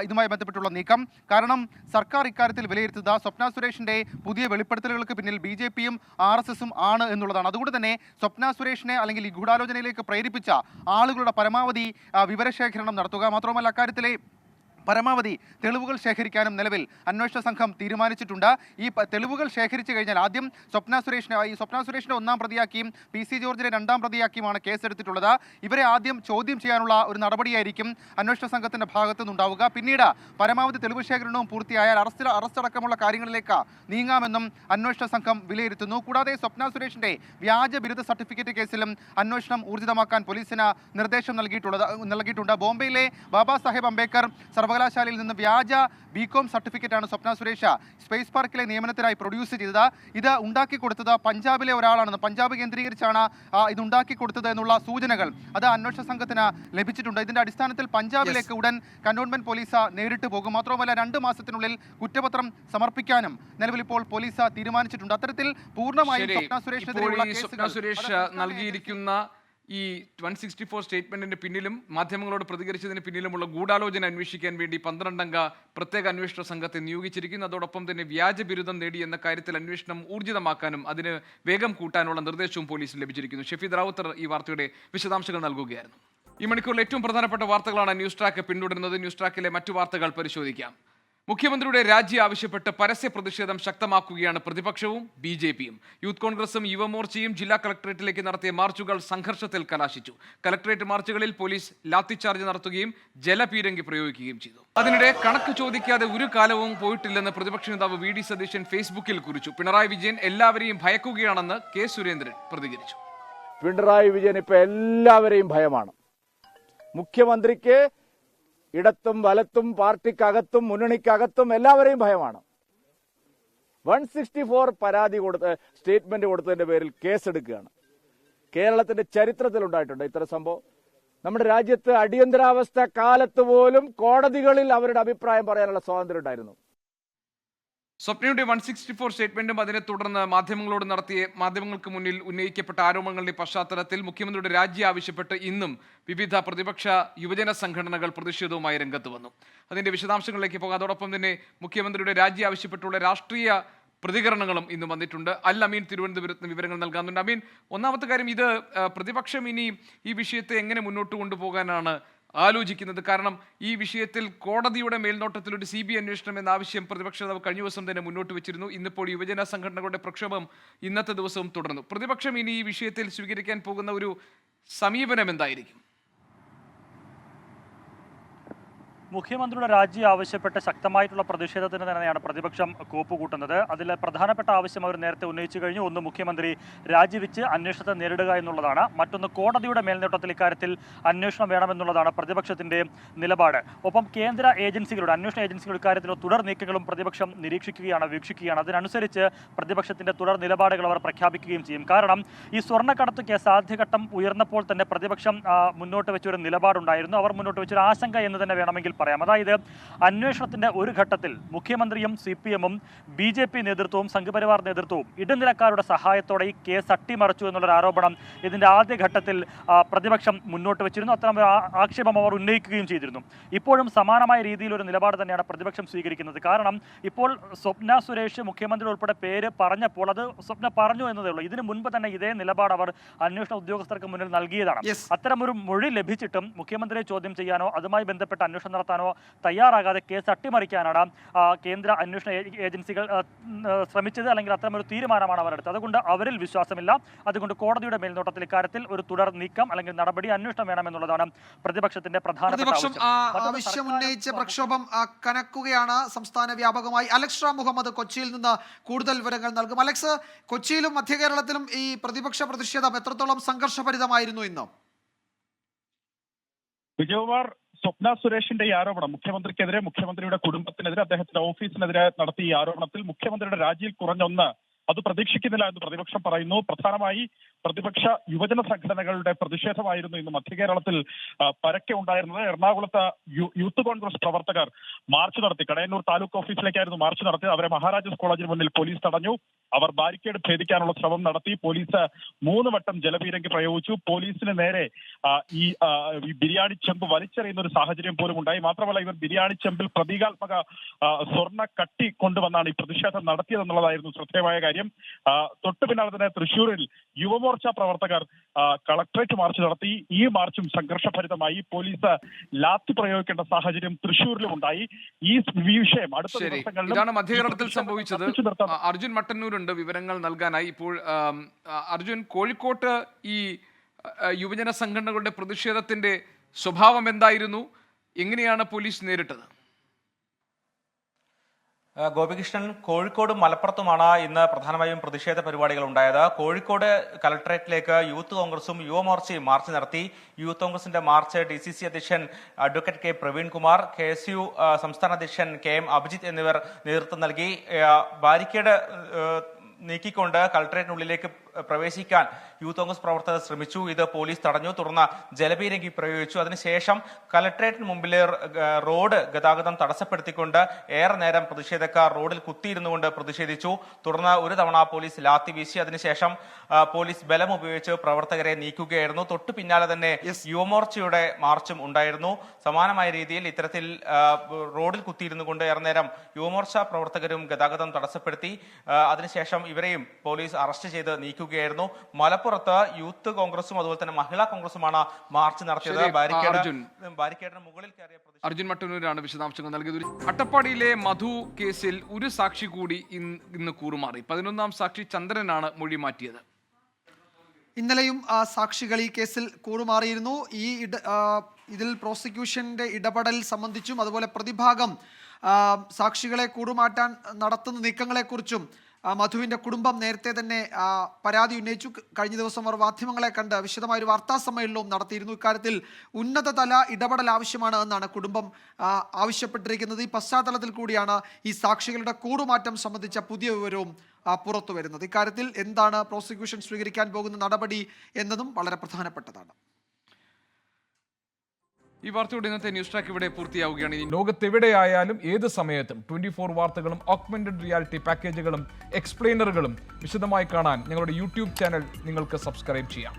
ഇതുമായി ബന്ധപ്പെട്ടുള്ള നീക്കം. കാരണം സർക്കാർ ഇക്കാര്യത്തിൽ വിലയിരുത്തുന്നത് സ്വപ്ന സുരേഷിന്റെ പുതിയ വെളിപ്പെടുത്തലുകൾക്ക് പിന്നിൽ BJPയും RSSും ആണ് എന്നുള്ളതാണ്. അതുകൊണ്ട് തന്നെ സ്വപ്ന സുരേഷിനെ അല്ലെങ്കിൽ ഈ ഗൂഢാലോചനയിലേക്ക് പ്രേരിപ്പിച്ച ആളുകളുടെ പരമാവധി വിവരശേഖരണം നടത്തുക, മാത്രമല്ല അക്കാര്യത്തിലെ പരമാവധി തെളിവുകൾ ശേഖരിക്കാനും നിലവിൽ അന്വേഷണ സംഘം തീരുമാനിച്ചിട്ടുണ്ട്. ഈ തെളിവുകൾ ശേഖരിച്ചു കഴിഞ്ഞാൽ ആദ്യം സ്വപ്ന സുരേഷിനെ 1-ാം പ്രതിയാക്കിയും PC ജോർജിനെ 2-ാം പ്രതിയാക്കിയുമാണ് കേസെടുത്തിട്ടുള്ളത്. ഇവരെ ആദ്യം ചോദ്യം ചെയ്യാനുള്ള ഒരു നടപടിയായിരിക്കും അന്വേഷണ സംഘത്തിന്റെ ഭാഗത്തു നിന്നുണ്ടാവുക. പിന്നീട് പരമാവധി തെളിവ് ശേഖരണവും പൂർത്തിയായാൽ അറസ്റ്റ് അടക്കമുള്ള കാര്യങ്ങളിലേക്ക് നീങ്ങാമെന്നും അന്വേഷണ സംഘം വിലയിരുത്തുന്നു. കൂടാതെ സ്വപ്ന സുരേഷിന്റെ വ്യാജ ബിരുദ സർട്ടിഫിക്കറ്റ് കേസിലും അന്വേഷണം ഊർജിതമാക്കാൻ പോലീസിന് നിർദ്ദേശം നൽകിയിട്ടുണ്ട്. ബോംബെയിലെ ബാബാ സാഹേബ് അംബേദ്കർ സർവകലാശാലയിൽ നിന്ന് വ്യാജ BCom സർട്ടിഫിക്കറ്റാണ് സ്വപ്ന സുരേഷ് സ്പേസ് പാർക്കിലെ നിയമനത്തിനായി പ്രൊഡ്യൂസ് ചെയ്തത്. ഇത് ഉണ്ടാക്കി കൊടുത്തത് പഞ്ചാബിലെ ഒരാളാണെന്ന്, പഞ്ചാബ് കേന്ദ്രീകരിച്ചാണ് ഇത് ഉണ്ടാക്കി കൊടുത്തത് എന്നുള്ള സൂചനകൾ അത് അന്വേഷണ സംഘത്തിന് ലഭിച്ചിട്ടുണ്ട്. ഇതിന്റെ അടിസ്ഥാനത്തിൽ പഞ്ചാബിലേക്ക് ഉടൻ കന്റോൺമെന്റ് പോലീസ് നേരിട്ട് പോകും. മാത്രമല്ല 2 മാസത്തിനുള്ളിൽ കുറ്റപത്രം സമർപ്പിക്കാനും നിലവിൽ ഇപ്പോൾ പോലീസ് തീരുമാനിച്ചിട്ടുണ്ട്. അത്തരത്തിൽ പൂർണ്ണമായും സ്വപ്ന സുരേഷ് നൽകിയിരിക്കുന്ന ഈ 164 സ്റ്റേറ്റ്മെന്റിന്റെ പിന്നിലും മാധ്യമങ്ങളോട് പ്രതികരിച്ചതിന് പിന്നിലുമുള്ള ഗൂഢാലോചന അന്വേഷിക്കാൻ വേണ്ടി 12-അംഗ പ്രത്യേക അന്വേഷണ സംഘത്തെ നിയോഗിച്ചിരിക്കുന്നു. അതോടൊപ്പം തന്നെ വ്യാജ ബിരുദം നേടി എന്ന കാര്യത്തിൽ അന്വേഷണം ഊർജിതമാക്കാനും അതിന് വേഗം കൂട്ടാനുള്ള നിർദ്ദേശവും പോലീസിന് ലഭിച്ചിരിക്കുന്നു. ഷഫീദ് റാവുത്തർ ഈ വാർത്തയുടെ വിശദാംശങ്ങൾ നൽകുകയായിരുന്നു. ഈ മണിക്കൂറിൽ ഏറ്റവും പ്രധാനപ്പെട്ട വാർത്തകളാണ് ന്യൂസ് ട്രാക്ക് പിന്തുടരുന്നത്. ന്യൂസ് ട്രാക്കിലെ മറ്റു വാർത്തകൾ പരിശോധിക്കാം. മുഖ്യമന്ത്രിയുടെ രാജി ആവശ്യപ്പെട്ട് പരസ്യ പ്രതിഷേധം ശക്തമാക്കുകയാണ് പ്രതിപക്ഷവും BJPയും. യൂത്ത് കോൺഗ്രസും യുവമോർച്ചയും ജില്ലാ കളക്ടറേറ്റിലേക്ക് നടത്തിയ മാർച്ചുകൾ സംഘർഷത്തിൽ കലാശിച്ചു. കളക്ടറേറ്റ് മാർച്ചുകളിൽ പോലീസ് ലാത്തിച്ചാർജ് നടത്തുകയും ജലപീരങ്കി പ്രയോഗിക്കുകയും ചെയ്തു. അതിനിടെ കണക്ക് ചോദിക്കാതെ ഒരു കാലവും പോയിട്ടില്ലെന്ന് പ്രതിപക്ഷ നേതാവ് VD സതീശൻ ഫേസ്ബുക്കിൽ കുറിച്ചു. പിണറായി വിജയൻ എല്ലാവരെയും ഭയക്കുകയാണെന്ന് K സുരേന്ദ്രൻ പ്രതികരിച്ചു. പിണറായി വിജയൻ ഇപ്പൊ എല്ലാവരെയും ഭയമാണ്. മുഖ്യമന്ത്രിക്ക് ഇടത്തും വലത്തും പാർട്ടിക്കകത്തും മുന്നണിക്കകത്തും എല്ലാവരെയും ഭയമാണ്. 164 പരാതി സ്റ്റേറ്റ്മെന്റ് കൊടുത്തതിന്റെ പേരിൽ കേസെടുക്കുകയാണ്. കേരളത്തിന്റെ ചരിത്രത്തിൽ ഉണ്ടായിട്ടുണ്ട് ഇത്തരം സംഭവം. നമ്മുടെ രാജ്യത്ത് അടിയന്തരാവസ്ഥ കാലത്ത് പോലും കോടതികളിൽ അവരുടെ അഭിപ്രായം പറയാനുള്ള സ്വാതന്ത്ര്യം ഉണ്ടായിരുന്നു. സ്വപ്നയുടെ 164 സ്റ്റേറ്റ്മെന്റും അതിനെ തുടർന്ന് മാധ്യമങ്ങൾക്ക് മുന്നിൽ ഉന്നയിക്കപ്പെട്ട ആരോപണങ്ങളുടെ പശ്ചാത്തലത്തിൽ മുഖ്യമന്ത്രിയുടെ രാജി ആവശ്യപ്പെട്ട് ഇന്നും വിവിധ പ്രതിപക്ഷ യുവജന സംഘടനകൾ പ്രതിഷേധവുമായി രംഗത്ത് വന്നു. അതിന്റെ വിശദാംശങ്ങളിലേക്ക് പോകാം. അതോടൊപ്പം തന്നെ മുഖ്യമന്ത്രിയുടെ രാജി ആവശ്യപ്പെട്ടുള്ള രാഷ്ട്രീയ പ്രതികരണങ്ങളും ഇന്ന് വന്നിട്ടുണ്ട്. അമീൻ തിരുവനന്തപുരത്ത് വിവരങ്ങൾ നൽകാനുണ്ട്. അമീൻ, ഒന്നാമത്തെ കാര്യം, ഇത് പ്രതിപക്ഷം ഇനി ഈ വിഷയത്തെ എങ്ങനെ മുന്നോട്ട് കൊണ്ടുപോകാനാണ് ആലോചിക്കുന്നത്? കാരണം ഈ വിഷയത്തിൽ കോടതിയുടെ മേൽനോട്ടത്തിൽ ഒരു CBI അന്വേഷണം എന്ന ആവശ്യം പ്രതിപക്ഷ നേതാവ് കഴിഞ്ഞ ദിവസം തന്നെ മുന്നോട്ട് വെച്ചിരുന്നു. ഇന്നിപ്പോൾ യുവജന സംഘടനകളുടെ പ്രക്ഷോഭം ഇന്നത്തെ ദിവസവും തുടർന്നു. പ്രതിപക്ഷം ഇനി ഈ വിഷയത്തിൽ സ്വീകരിക്കാൻ പോകുന്ന ഒരു സമീപനം എന്തായിരിക്കും? മുഖ്യമന്ത്രിയുടെ രാജി ആവശ്യപ്പെട്ട് ശക്തമായിട്ടുള്ള പ്രതിഷേധത്തിന് തന്നെയാണ് പ്രതിപക്ഷം കോപ്പുകൂട്ടുന്നത്. അതിൽ പ്രധാനപ്പെട്ട ആവശ്യം അവർ നേരത്തെ ഉന്നയിച്ചു കഴിഞ്ഞു. ഒന്ന്, മുഖ്യമന്ത്രി രാജിവെച്ച് അന്വേഷണത്തെ നേരിടുക എന്നുള്ളതാണ്. മറ്റൊന്ന്, കോടതിയുടെ മേൽനോട്ടത്തിൽ ഇക്കാര്യത്തിൽ അന്വേഷണം വേണമെന്നുള്ളതാണ് പ്രതിപക്ഷത്തിന്റെ നിലപാട്. ഒപ്പം കേന്ദ്ര ഏജൻസികളുടെ അന്വേഷണ ഏജൻസികളുടെ ഇക്കാര്യത്തിലുള്ള തുടർ നീക്കങ്ങളും പ്രതിപക്ഷം നിരീക്ഷിക്കുകയാണ്, വീക്ഷിക്കുകയാണ്. അതിനനുസരിച്ച് പ്രതിപക്ഷത്തിന്റെ തുടർ നിലപാടുകൾ അവർ പ്രഖ്യാപിക്കുകയും ചെയ്യും. കാരണം ഈ സ്വർണ്ണക്കടത്ത് കേസ് ആദ്യഘട്ടം ഉയർന്നപ്പോൾ തന്നെ പ്രതിപക്ഷം മുന്നോട്ട് വെച്ചൊരു നിലപാടുണ്ടായിരുന്നു. അവർ മുന്നോട്ട് വെച്ചൊരു ആശങ്ക എന്ന് തന്നെ വേണമെങ്കിൽ പറയാം. അതായത് അന്വേഷണത്തിന്റെ ഒരു ഘട്ടത്തിൽ മുഖ്യമന്ത്രിയും CPM-ഉം BJP നേതൃത്വവും സംഘപരിവാർ നേതൃത്വവും ഇടനിലക്കാരുടെ സഹായത്തോടെ ഈ കേസ് അട്ടിമറിച്ചു എന്നുള്ളൊരു ആരോപണം ഇതിന്റെ ആദ്യഘട്ടത്തിൽ പ്രതിപക്ഷം മുന്നോട്ട് വെച്ചിരുന്നു. അത്തരം ആക്ഷേപം അവർ ഉന്നയിക്കുകയും ചെയ്തിരുന്നു. ഇപ്പോഴും സമാനമായ രീതിയിൽ ഒരു നിലപാട് തന്നെയാണ് പ്രതിപക്ഷം സ്വീകരിക്കുന്നത്. കാരണം ഇപ്പോൾ സ്വപ്ന സുരേഷ് മുഖ്യമന്ത്രി ഉൾപ്പെടെ പേര് പറഞ്ഞപ്പോൾ അത് സ്വപ്ന പറഞ്ഞു എന്നതേ ഉള്ളൂ. ഇതിനു മുൻപ് തന്നെ ഇതേ നിലപാട് അവർ അന്വേഷണ ഉദ്യോഗസ്ഥർക്ക് മുന്നിൽ നൽകിയതാണ്. അത്തരമൊരു മൊഴി ലഭിച്ചിട്ടും മുഖ്യമന്ത്രിയെ ചോദ്യം ചെയ്യാനോ അതുമായി ബന്ധപ്പെട്ട് അന്വേഷണം നടത്താനോ തയ്യാറാകാതെ കേസ് അട്ടിമറിക്കാനാണ് കേന്ദ്ര അന്വേഷണ ഏജൻസികൾ ശ്രമിച്ചത്. അല്ലെങ്കിൽ അത്തരമൊരു തീരുമാനമാണ് അവരെടുത്തത്. അതുകൊണ്ട് അവരിൽ വിശ്വാസമില്ല. അതുകൊണ്ട് കോടതിയുടെ മേൽനോട്ടത്തിൽ ഇക്കാര്യത്തിൽ ഒരു തുടർ നീക്കം അല്ലെങ്കിൽ നടപടി, അന്വേഷണം വേണമെന്നുള്ളതാണ് പ്രതിപക്ഷത്തിന്റെ പ്രധാനപ്പെട്ട ആവശ്യം. ഉന്നയിച്ച പ്രക്ഷോഭം കനക്കുകയാണ് സംസ്ഥാന വ്യാപകമായി. അലക്സ് മുഹമ്മദ് കൊച്ചിയിൽ നിന്ന് കൂടുതൽ വിവരങ്ങൾ നൽകും. അലക്സ്, കൊച്ചിയിലും മധ്യ കേരളത്തിലും ഈ പ്രതിപക്ഷ പ്രതിഷേധം എത്രത്തോളം സംഘർഷഭരിതമായിരുന്നു ഇന്ന്? വിജയകുമാർ, സ്വപ്ന സുരേഷിന്റെ ഈ ആരോപണം മുഖ്യമന്ത്രിക്കെതിരെ, മുഖ്യമന്ത്രിയുടെ കുടുംബത്തിനെതിരെ, അദ്ദേഹത്തിന്റെ ഓഫീസിനെതിരെ നടത്തിയ ഈ ആരോപണത്തിൽ മുഖ്യമന്ത്രിയുടെ രാജിയിൽ കുറഞ്ഞൊന്ന് അത് പ്രതീക്ഷിക്കുന്നില്ല എന്ന് പ്രതിപക്ഷം പറയുന്നു. പ്രധാനമായി പ്രതിപക്ഷ യുവജന സംഘടനകളുടെ പ്രതിഷേധമായിരുന്നു ഇന്ന് മധ്യ കേരളത്തിൽ പരക്കെ ഉണ്ടായിരുന്നത്. എറണാകുളത്ത് യൂത്ത് കോൺഗ്രസ് പ്രവർത്തകർ മാർച്ച് നടത്തി. കടയന്നൂർ താലൂക്ക് ഓഫീസിലേക്കായിരുന്നു മാർച്ച് നടത്തിയത്. അവരെ മഹാരാജാസ് കോളേജിന് മുന്നിൽ പോലീസ് തടഞ്ഞു. അവർ ബാരിക്കേഡ് ഭേദിക്കാനുള്ള ശ്രമം നടത്തി. പോലീസ് 3 വട്ടം ജലപീരങ്കി പ്രയോഗിച്ചു. പോലീസിന് നേരെ ഈ ബിരിയാണി ചെമ്പ് വലിച്ചെറിയുന്ന ഒരു സാഹചര്യം പോലും ഉണ്ടായി. മാത്രമല്ല, ഇവർ ബിരിയാണി ചെമ്പിൽ പ്രതീകാത്മക സ്വർണ്ണ കട്ടി കൊണ്ടുവന്നാണ് ഈ പ്രതിഷേധം നടത്തിയതെന്നുള്ളതായിരുന്നു ശ്രദ്ധേയമായ കാര്യം. തൊട്ടു പിന്നാലെ തന്നെ തൃശ്ശൂരിൽ യുവമോർച്ച പ്രവർത്തകർ കളക്ടറേറ്റ് മാർച്ച് നടത്തി. ഈ മാർച്ചും സംഘർഷഭരിതമായി. പോലീസ് ലാത്തി പ്രയോഗിക്കേണ്ട സാഹചര്യം തൃശ്ശൂരിലും ഉണ്ടായി. ഈ വിഷയം അടുത്ത ദിവസങ്ങളിൽ ഇതാണ് മധ്യകേരളത്തിൽ സംഭവിച്ചത്. അർജുൻ മട്ടന്നൂരുണ്ട് വിവരങ്ങൾ നൽകാനായി. ഇപ്പോൾ അർജുൻ, കോഴിക്കോട്ട് ഈ യുവജന സംഘടനകളുടെ പ്രതിഷേധത്തിന്റെ സ്വഭാവം എന്തായിരുന്നു? എങ്ങനെയാണ് പോലീസ് നേരിട്ടത്? ഗോപികൃഷ്ണൻ, കോഴിക്കോടും മലപ്പുറത്തുമാണ് ഇന്ന് പ്രധാനമായും പ്രതിഷേധ പരിപാടികൾ ഉണ്ടായത്. കോഴിക്കോട് കലക്ടറേറ്റിലേക്ക് യൂത്ത് കോൺഗ്രസും യുവമോർച്ചയും മാർച്ച് നടത്തി. യൂത്ത് കോൺഗ്രസിന്റെ മാർച്ച് DCC അധ്യക്ഷൻ അഡ്വക്കേറ്റ് K പ്രവീൺകുമാർ, KSU സംസ്ഥാന അധ്യക്ഷൻ KM അഭിജിത്ത് എന്നിവർ നേതൃത്വം നൽകി. ബാരിക്കേഡ് നീക്കിക്കൊണ്ട് കളക്ടറേറ്റിനുള്ളിലേക്ക് പ്രവേശിക്കാൻ യൂത്ത് കോൺഗ്രസ് പ്രവർത്തകർ ശ്രമിച്ചു. ഇത് പോലീസ് തടഞ്ഞു. തുടർന്ന് ജലപീരങ്കി പ്രയോഗിച്ചു. അതിനുശേഷം കലക്ടറേറ്റിന് മുമ്പിലെ റോഡ് ഗതാഗതം തടസ്സപ്പെടുത്തിക്കൊണ്ട് ഏറെ നേരം പ്രതിഷേധക്കാർ റോഡിൽ കുത്തിയിരുന്നുകൊണ്ട് പ്രതിഷേധിച്ചു. തുടർന്ന് ഒരു തവണ പോലീസ് ലാത്തി വീശി. അതിനുശേഷം പോലീസ് ബലം ഉപയോഗിച്ച് പ്രവർത്തകരെ നീക്കുകയായിരുന്നു. തൊട്ടു പിന്നാലെ തന്നെ യുവമോർച്ചയുടെ മാർച്ചും ഉണ്ടായിരുന്നു. സമാനമായ രീതിയിൽ ഇത്തരത്തിൽ റോഡിൽ കുത്തിയിരുന്നു കൊണ്ട് ഏറെ നേരം യുവമോർച്ച പ്രവർത്തകരും ഗതാഗതം തടസ്സപ്പെടുത്തി. അതിനുശേഷം ഇവരെയും പോലീസ് അറസ്റ്റ് ചെയ്ത് നീക്കുകയായിരുന്നു. മലപ്പുറത്ത് യൂത്ത് കോൺഗ്രസും അതുപോലെ തന്നെ മഹിളാ കോൺഗ്രസുമാണ് മാർച്ച് നടത്തിയത്. ബാരിക്കേഡിന് മുകളിൽ കയറിയ അർജുൻ മട്ടന്നൂരാണ് വിശദാംശങ്ങൾ നൽകിയത്. അട്ടപ്പാടിയിലെ മധു കേസിൽ ഒരു സാക്ഷി കൂടി ഇന്ന് കൂറുമാറി. 11ാം സാക്ഷി ചന്ദ്രനാണ് മൊഴി മാറ്റിയത്. ഇന്നലെയും സാക്ഷികൾ ഈ കേസിൽ കൂറുമാറിയിരുന്നു. ഇതിൽ പ്രോസിക്യൂഷന്റെ ഇടപെടൽ സംബന്ധിച്ചും അതുപോലെ പ്രതിഭാഗം സാക്ഷികളെ കൂറുമാറ്റാൻ നടത്തുന്ന നീക്കങ്ങളെക്കുറിച്ചും മധുവിൻ്റെ കുടുംബം നേരത്തെ തന്നെ പരാതി ഉന്നയിച്ചു. കഴിഞ്ഞ ദിവസം അവർ മാധ്യമങ്ങളെ കണ്ട് വിശദമായൊരു വാർത്താ സമ്മേളനവും നടത്തിയിരുന്നു. ഇക്കാര്യത്തിൽ ഉന്നതതല ഇടപെടൽ ആവശ്യമാണ് എന്നാണ് കുടുംബം ആവശ്യപ്പെട്ടിരിക്കുന്നത്. ഈ പശ്ചാത്തലത്തിൽ കൂടിയാണ് ഈ സാക്ഷികളുടെ കൂറുമാറ്റം സംബന്ധിച്ച പുതിയ വിവരവും പുറത്തു വരുന്നത്. ഇക്കാര്യത്തിൽ എന്താണ് പ്രോസിക്യൂഷൻ സ്വീകരിക്കാൻ പോകുന്ന നടപടി എന്നതും വളരെ പ്രധാനപ്പെട്ടതാണ്. ഈ വാർത്തയോടെ ഇന്നത്തെ ന്യൂസ് ട്രാക്ക് ഇവിടെ പൂർത്തിയാവുകയാണ്. ലോകത്തെവിടെയായാലും ഏത് സമയത്തും 24 വാർത്തകളും ഓഗ്മെന്റഡ് റിയാലിറ്റി പാക്കേജുകളും എക്സ്പ്ലെയിനറുകളും വിശദമായി കാണാൻ ഞങ്ങളുടെ യൂട്യൂബ് ചാനൽ നിങ്ങൾക്ക് സബ്സ്ക്രൈബ് ചെയ്യാം.